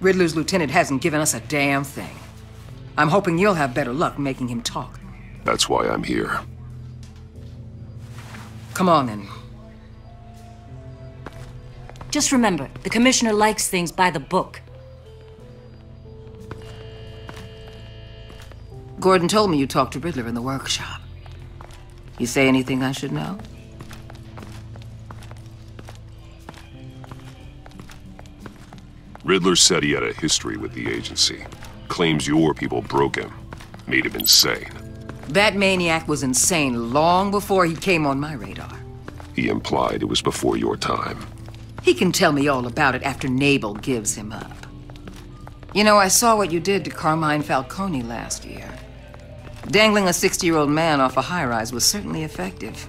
Riddler's lieutenant hasn't given us a damn thing. I'm hoping you'll have better luck making him talk. That's why I'm here. Come on, then. Just remember, the commissioner likes things by the book. Gordon told me you talked to Riddler in the workshop. You say anything I should know? Riddler said he had a history with the agency. Claims your people broke him. Made him insane. That maniac was insane long before he came on my radar. He implied it was before your time. He can tell me all about it after Nabel gives him up. You know, I saw what you did to Carmine Falcone last year. Dangling a 60-year-old man off a high-rise was certainly effective.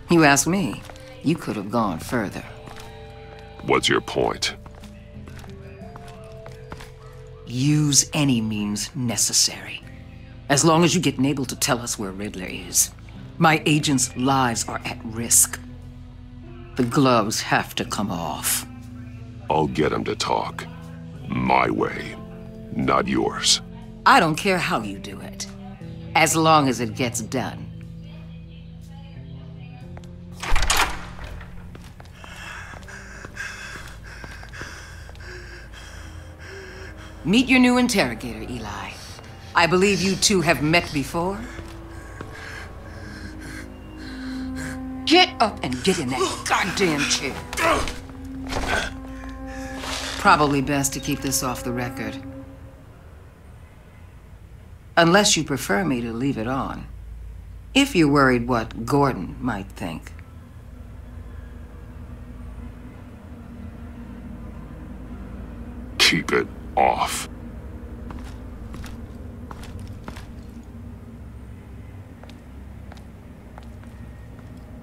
You ask me, you could have gone further. What's your point? Use any means necessary. As long as you get Nabel to tell us where Riddler is. My agents' lives are at risk. The gloves have to come off. I'll get him to talk. My way, not yours. I don't care how you do it, as long as it gets done. Meet your new interrogator, Eli. I believe you two have met before. Get up and get in that goddamn chair. Probably best to keep this off the record. Unless you prefer me to leave it on. If you're worried what Gordon might think. Keep it off.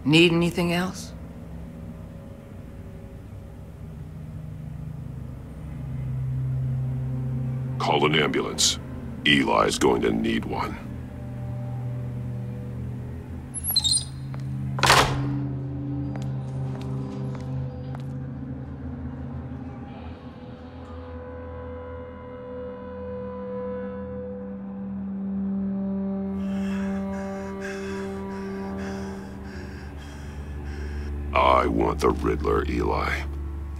Need anything else? Call an ambulance. Eli's going to need one. I want the Riddler, Eli.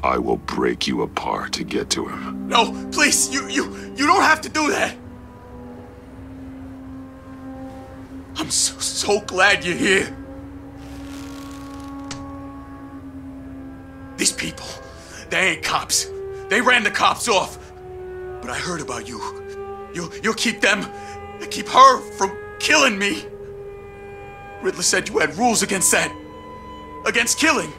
I will break you apart to get to him. No, please, you don't have to do that. I'm so glad you're here. These people, they ain't cops. They ran the cops off. But I heard about you. You'll keep them, keep her from killing me. Riddler said you had rules against that. Against killing.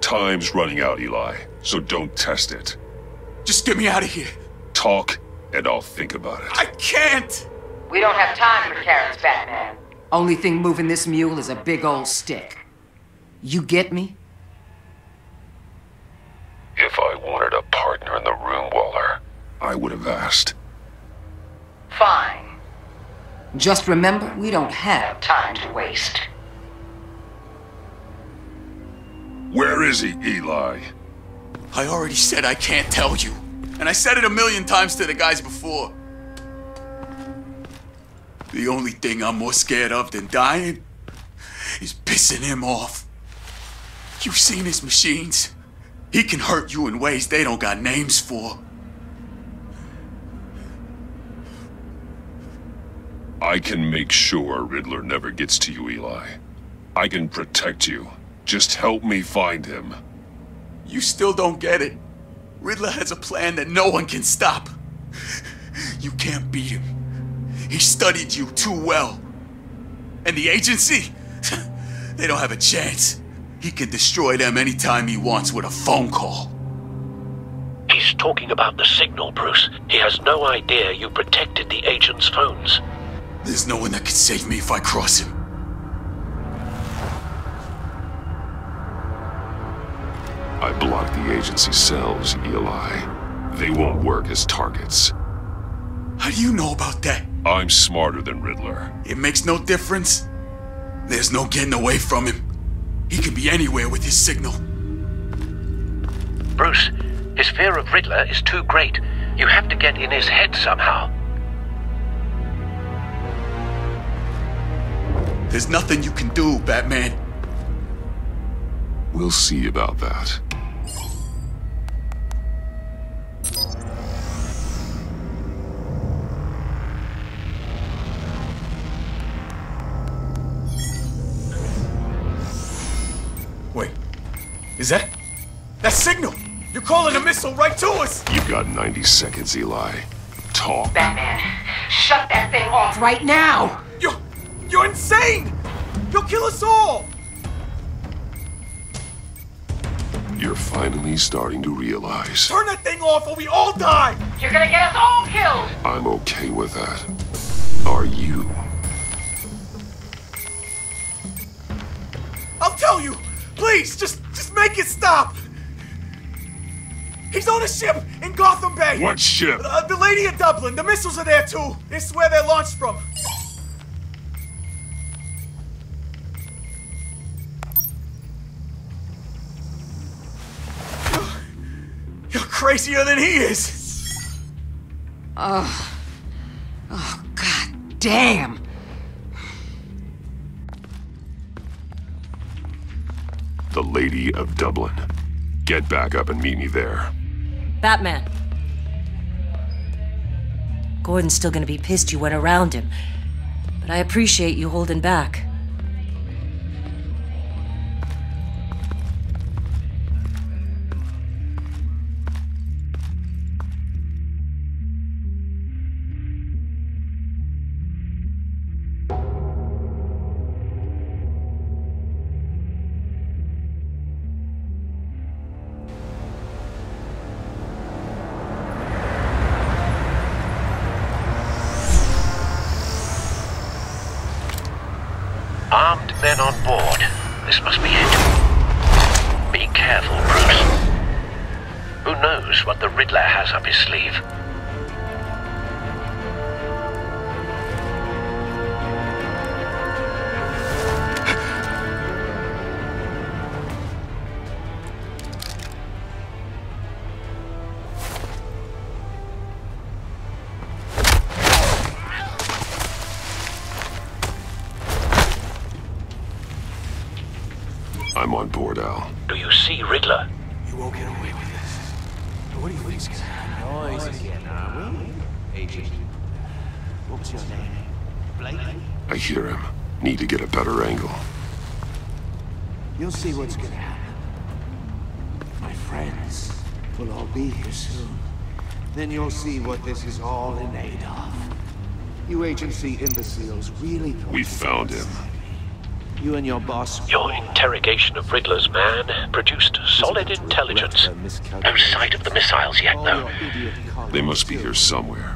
Time's running out, Eli, so don't test it. Just get me out of here. Talk, and I'll think about it. I can't! We don't have time for carrots, Batman. Only thing moving this mule is a big old stick. You get me? If I wanted a partner in the room, Waller, I would have asked. Fine. Just remember, we don't have time to waste. Where is he, Eli? I already said I can't tell you. And I said it 1,000,000 times to the guys before. The only thing I'm more scared of than dying is pissing him off. You've seen his machines. He can hurt you in ways they don't got names for. I can make sure Riddler never gets to you, Eli. I can protect you. Just help me find him. You still don't get it. Riddler has a plan that no one can stop. You can't beat him. He studied you too well. And the agency? They don't have a chance. He can destroy them anytime he wants with a phone call. He's talking about the signal, Bruce. He has no idea you protected the agent's phones. There's no one that can save me if I cross him. I blocked the agency cells, Eli. They won't work as targets. How do you know about that? I'm smarter than Riddler. It makes no difference. There's no getting away from him. He can be anywhere with his signal. Bruce, his fear of Riddler is too great. You have to get in his head somehow. There's nothing you can do, Batman. We'll see about that. Wait, is that signal? You're calling a missile right to us! You've got 90 seconds, Eli. Talk. Batman, shut that thing off right now! You're insane! You'll kill us all! You're finally starting to realize. Turn that thing off or we all die! You're gonna get us all killed! I'm okay with that. Are you? I'll tell you! Please, just make it stop! He's on a ship in Gotham Bay! What ship? The Lady of Dublin. The missiles are there too. This is where they're launched from. You're crazier than he is! Oh, god damn! The Lady of Dublin. Get back up and meet me there. Batman. Gordon's still gonna be pissed you went around him, but I appreciate you holding back. Armed men on board. This must be it. Be careful, Bruce. Who knows what the Riddler has up his sleeve? I'm on board, Al. Do you see Riddler? You won't get away with this. What do you think's gonna happen? Noise again, are we? Agent. What's your name? Blake? I hear him. Need to get a better angle. You'll see what's gonna happen. My friends will all be here soon. Then you'll see what this is all in aid of. You agency imbeciles really thought We found him. you and your boss. Your interrogation of Riddler's man produced solid intelligence. No sight of the missiles yet, though. They must be here somewhere.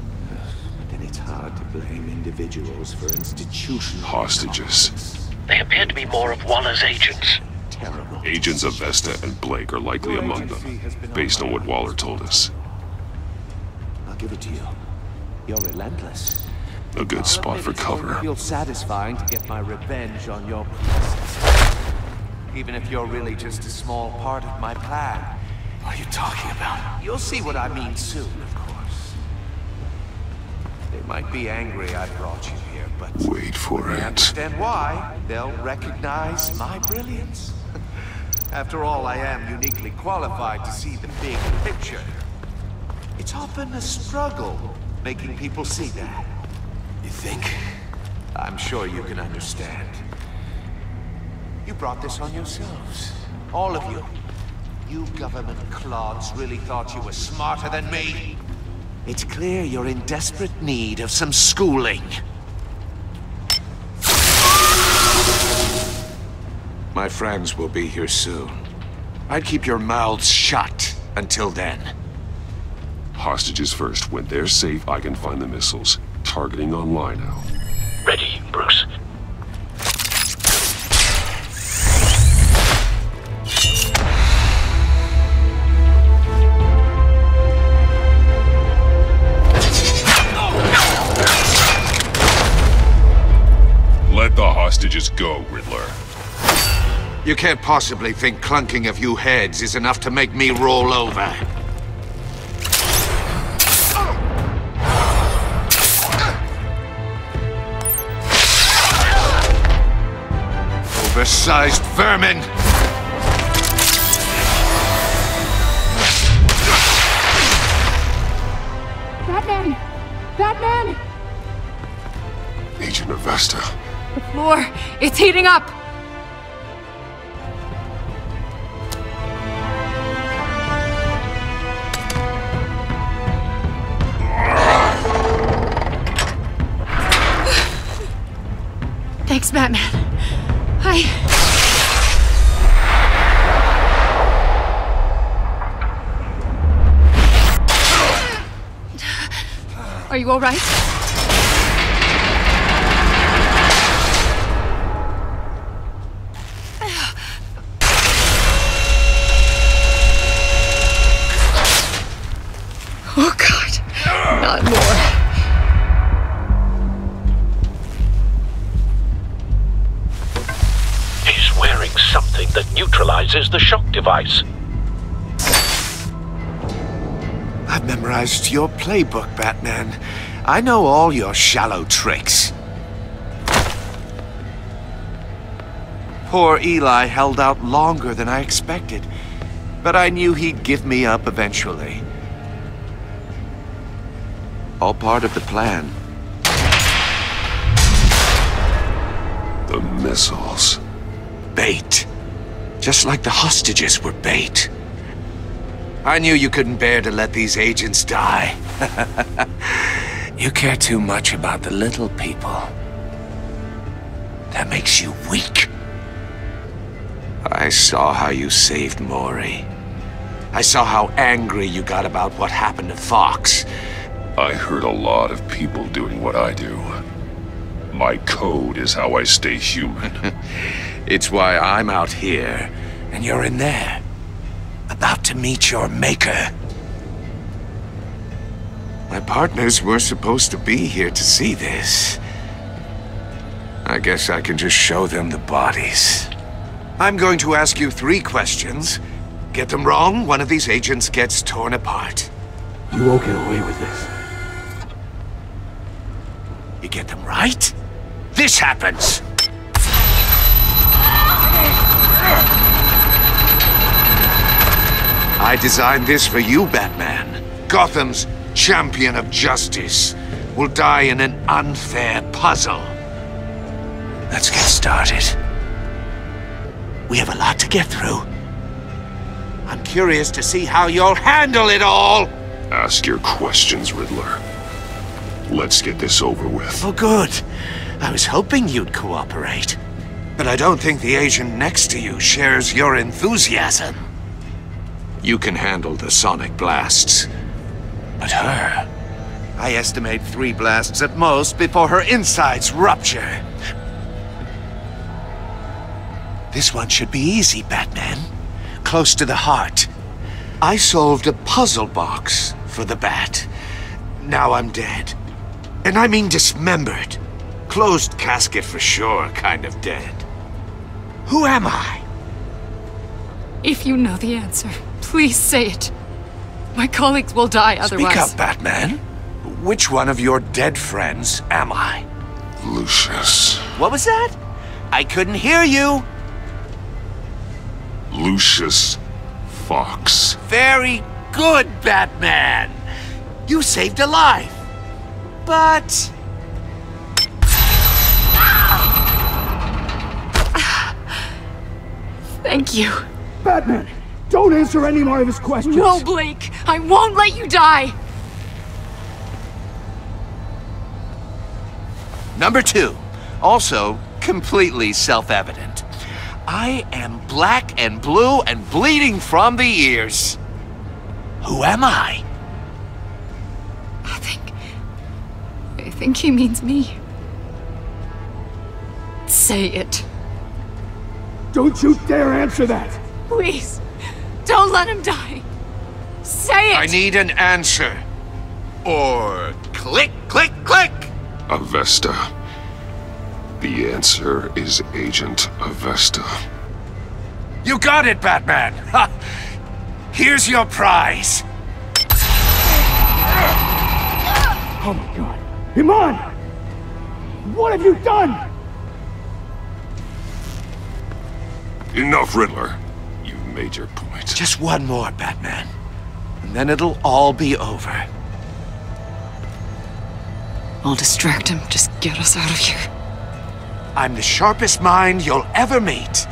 Then it's hard to blame individuals for institutional Hostages. They appear to be more of Waller's agents. Terrible. Agents of Vesta and Blake are likely among them, based on what Waller told us. I'll give it to you. You're relentless. A good spot for cover. It feels satisfying to get my revenge on your predecessor. Even if you're really just a small part of my plan. What are you talking about? You'll see what I mean soon, of course. They might be angry I brought you here, but Wait for when they it. understand why, they'll recognize my brilliance. After all, I am uniquely qualified to see the big picture. It's often a struggle making people see that. You think? I'm sure you can understand. You brought this on yourselves. All of you. You government clods really thought you were smarter than me. It's clear you're in desperate need of some schooling. My friends will be here soon. I'd keep your mouths shut until then. Hostages first. When they're safe, I can find the missiles. Targeting online now. Ready, Bruce. Let the hostages go, Riddler. You can't possibly think clunking a few heads is enough to make me roll over. Oversized vermin! Batman! Batman! Agent of Vesta. The floor, it's heating up! Thanks, Batman. Are you all right? that neutralizes the shock device. I've memorized your playbook, Batman. I know all your shallow tricks. Poor Eli held out longer than I expected, but I knew he'd give me up eventually. All part of the plan. The missiles. Bait. Just like the hostages were bait. I knew you couldn't bear to let these agents die. You care too much about the little people. That makes you weak. I saw how you saved Maury. I saw how angry you got about what happened to Fox. I heard a lot of people doing what I do. My code is how I stay human. It's why I'm out here, and you're in there. About to meet your maker. My partners were supposed to be here to see this. I guess I can just show them the bodies. I'm going to ask you 3 questions. Get them wrong, one of these agents gets torn apart. You won't get away with this. You get them right, this happens! I designed this for you, Batman. Gotham's champion of justice will die in an unfair puzzle. Let's get started. We have a lot to get through. I'm curious to see how you'll handle it all! Ask your questions, Riddler. Let's get this over with. Oh, good. I was hoping you'd cooperate. But I don't think the agent next to you shares your enthusiasm. You can handle the sonic blasts. But her... I estimate 3 blasts at most before her insides rupture. This one should be easy, Batman. Close to the heart. I solved a puzzle box for the Bat. Now I'm dead. And I mean dismembered. Closed casket for sure, kind of dead. Who am I? If you know the answer, please say it. My colleagues will die otherwise. Speak up, Batman. Which one of your dead friends am I? Lucius. What was that? I couldn't hear you. Lucius Fox. Very good, Batman. You saved a life. But... Thank you. Batman, don't answer any more of his questions. No, Blake. I won't let you die. Number 2. Also completely self-evident. I am black and blue and bleeding from the ears. Who am I? I think he means me. Say it. Don't you dare answer that! Please, don't let him die. Say it! I need an answer. Or click, click, click! Avesta. The answer is Agent Avesta. You got it, Batman! Ha! Here's your prize. Oh my god. Iman! What have you done? Enough, Riddler. You've made your point. Just one more, Batman. And then it'll all be over. I'll distract him. Just get us out of here. I'm the sharpest mind you'll ever meet.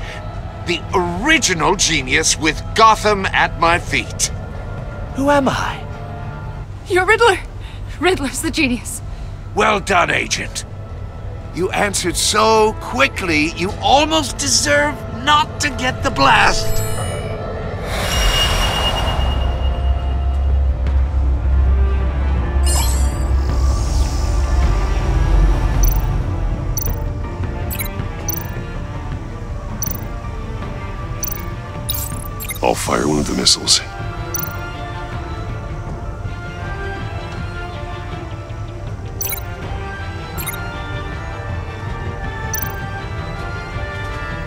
The original genius with Gotham at my feet. Who am I? You're Riddler. Riddler's the genius. Well done, Agent. You answered so quickly, you almost deserve not to get the blast. I'll fire one of the missiles.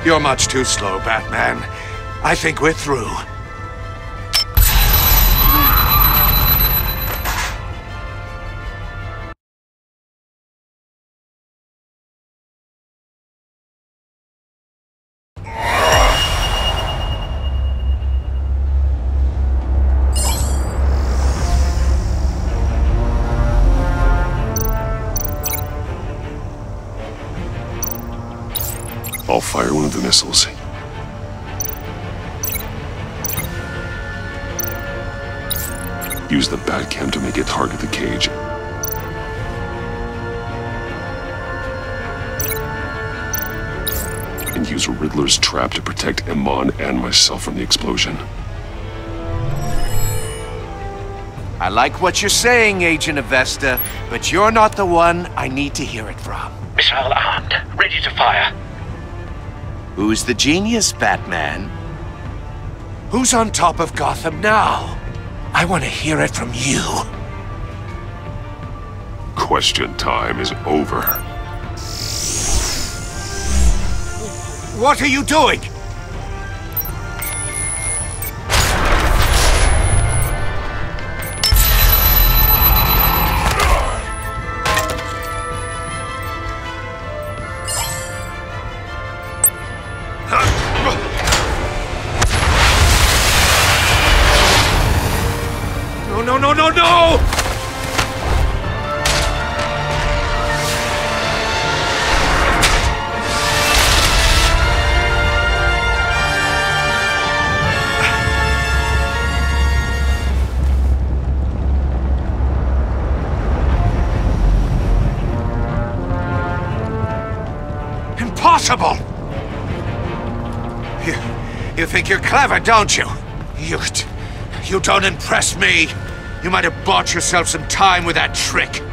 You're much too slow, Batman. I think we're through. I'll fire one of the missiles. Use the Batcam to make it target the cage. And use Riddler's trap to protect Iman and myself from the explosion. I like what you're saying, Agent Avesta, but you're not the one I need to hear it from. Missile armed, ready to fire. Who's the genius, Batman? Who's on top of Gotham now? I want to hear it from you. Question time is over. What are you doing? No! Impossible! You think you're clever, don't you? You don't impress me. You might have bought yourself some time with that trick.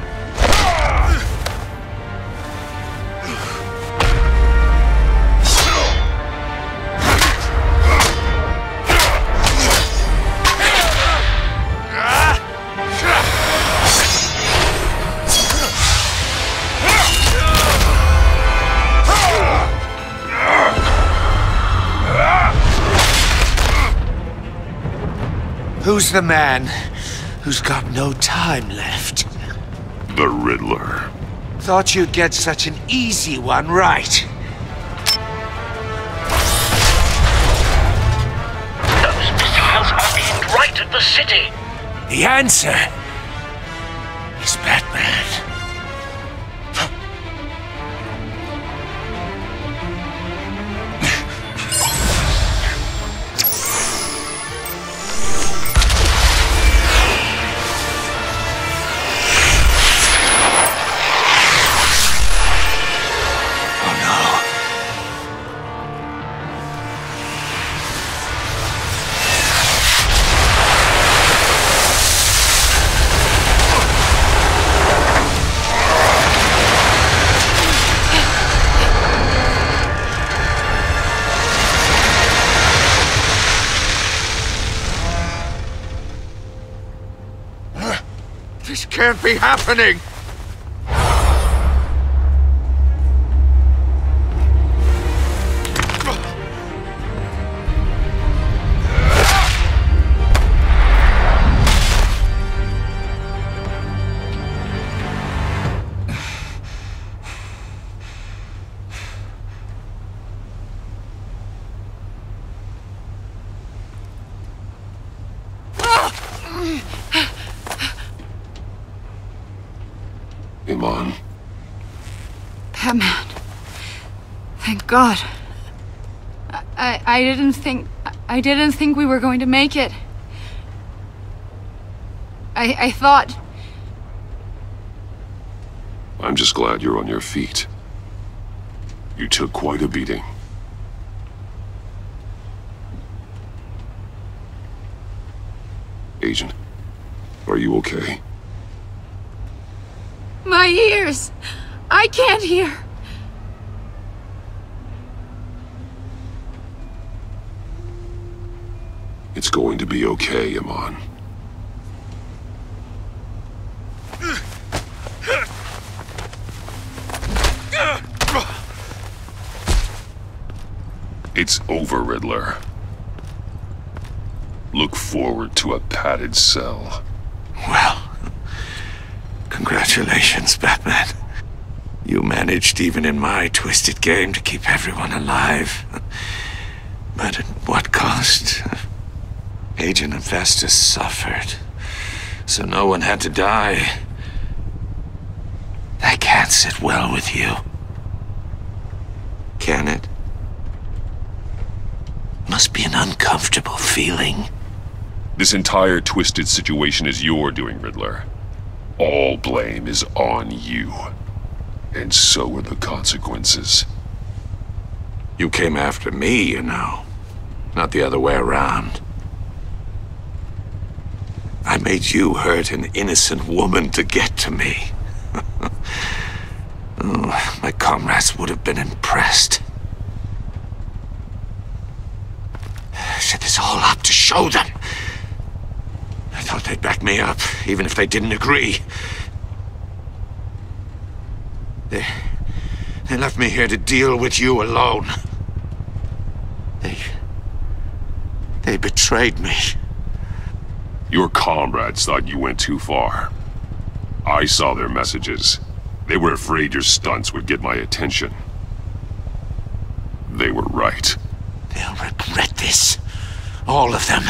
Who's the man who's got no time left? The Riddler. Thought you'd get such an easy one right. Those missiles are aimed right at the city. The answer is Batman. This can't be happening! Iman. Batman. Thank God. I didn't think we were going to make it. I thought... I'm just glad you're on your feet. You took quite a beating. Agent, are you okay? My ears! I can't hear! It's going to be okay, Iman. It's over, Riddler. Look forward to a padded cell. Well, congratulations, Batman. You managed, even in my twisted game, to keep everyone alive. But at what cost? Agent Infestus suffered, so no one had to die. That can't sit well with you. Can it? Must be an uncomfortable feeling. This entire twisted situation is your doing, Riddler. All blame is on you. And so are the consequences. You came after me, you know. Not the other way around. I made you hurt an innocent woman to get to me. Oh, my comrades would have been impressed. I set this all up to show them. I thought they'd back me up, even if they didn't agree. They left me here to deal with you alone. They betrayed me. Your comrades thought you went too far. I saw their messages. They were afraid your stunts would get my attention. They were right. They'll regret this. All of them.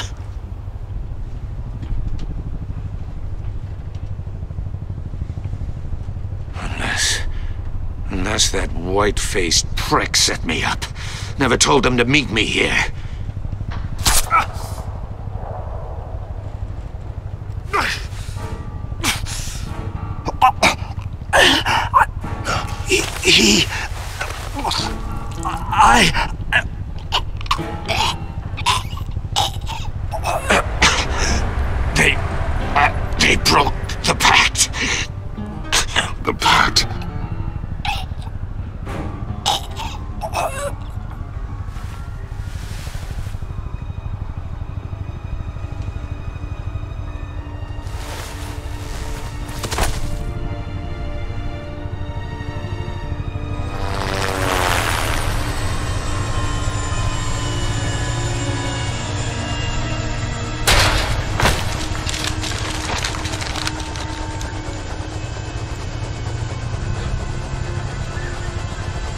Unless that white-faced prick set me up. Never told them to meet me here. They broke the pact. The pact?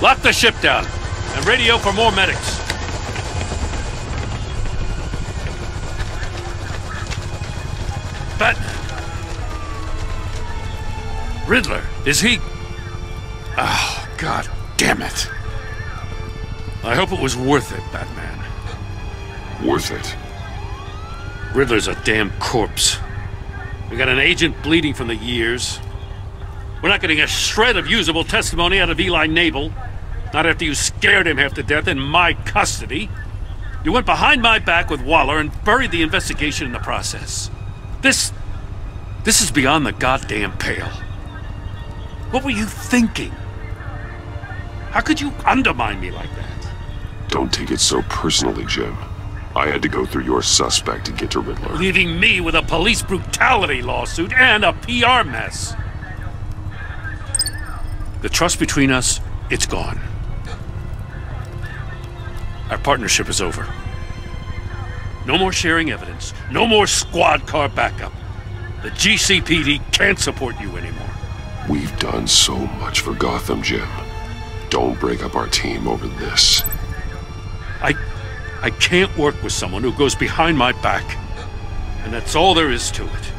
Lock the ship down, and radio for more medics. Batman. Riddler, is he... Oh, God damn it. I hope it was worth it, Batman. Worth it? Riddler's a damn corpse. We got an agent bleeding from the years. We're not getting a shred of usable testimony out of Eli Nabel. Not after you scared him half to death in my custody. You went behind my back with Waller and buried the investigation in the process. This is beyond the goddamn pale. What were you thinking? How could you undermine me like that? Don't take it so personally, Jim. I had to go through your suspect to get to Riddler. Leaving me with a police brutality lawsuit and a PR mess. The trust between us, it's gone. Our partnership is over. No more sharing evidence. No more squad car backup. The GCPD can't support you anymore. We've done so much for Gotham, Jim. Don't break up our team over this. I can't work with someone who goes behind my back. And that's all there is to it.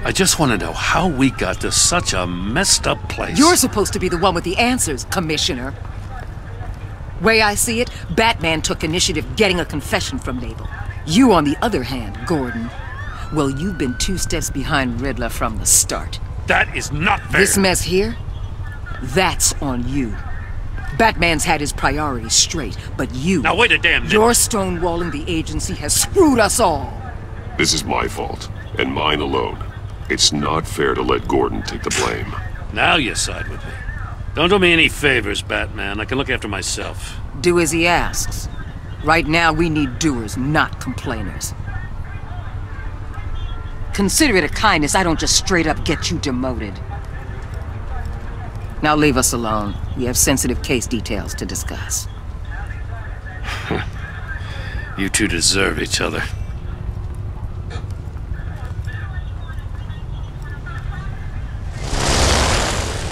I just want to know how we got to such a messed up place. You're supposed to be the one with the answers, Commissioner. Way I see it, Batman took initiative getting a confession from Nabel. You, on the other hand, Gordon, well, you've been 2 steps behind Riddler from the start. That is not fair. This mess here, that's on you. Batman's had his priorities straight, but you... Now wait a damn minute. Your stonewalling the agency has screwed us all. This is my fault, and mine alone. It's not fair to let Gordon take the blame. Now you side with me. Don't do me any favors, Batman. I can look after myself. Do as he asks. Right now, we need doers, not complainers. Consider it a kindness I don't just straight up get you demoted. Now leave us alone. We have sensitive case details to discuss. You two deserve each other.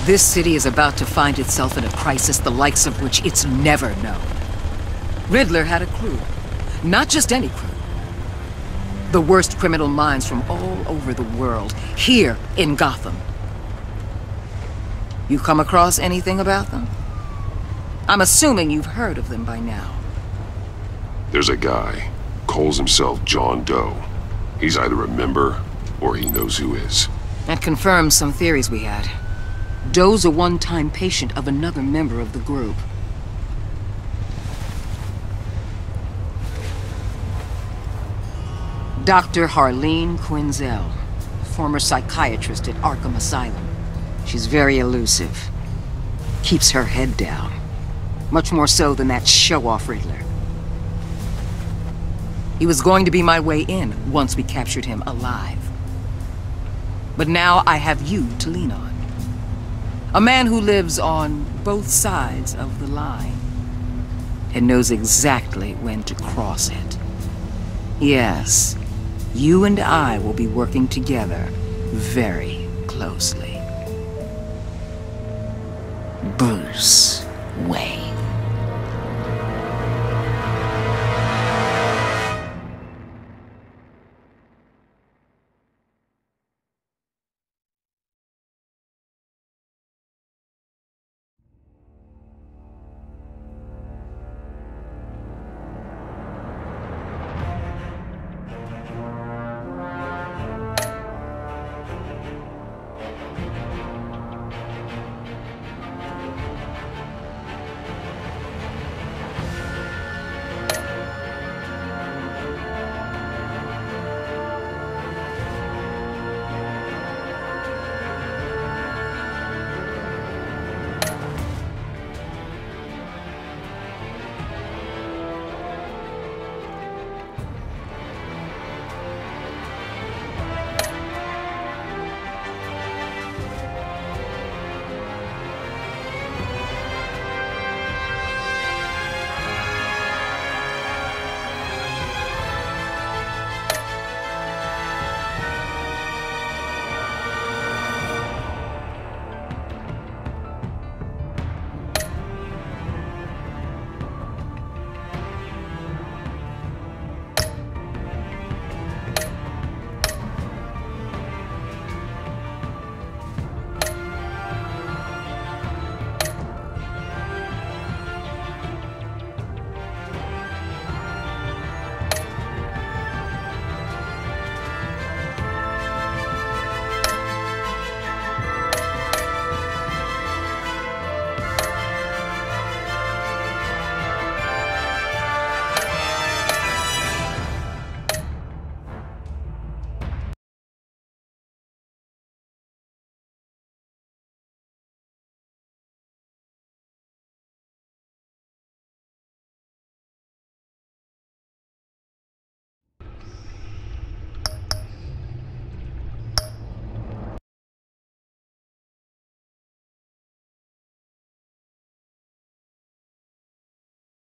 This city is about to find itself in a crisis the likes of which it's never known. Riddler had a crew. Not just any crew. The worst criminal minds from all over the world, here in Gotham. You come across anything about them? I'm assuming you've heard of them by now. There's a guy, calls himself John Doe. He's either a member, or he knows who is. That confirms some theories we had. Doe's a one-time patient of another member of the group. Dr. Harleen Quinzel, former psychiatrist at Arkham Asylum. She's very elusive. Keeps her head down. Much more so than that show-off Riddler. He was going to be my way in once we captured him alive. But now I have you to lean on. A man who lives on both sides of the line and knows exactly when to cross it. Yes, you and I will be working together very closely. Bruce Wayne.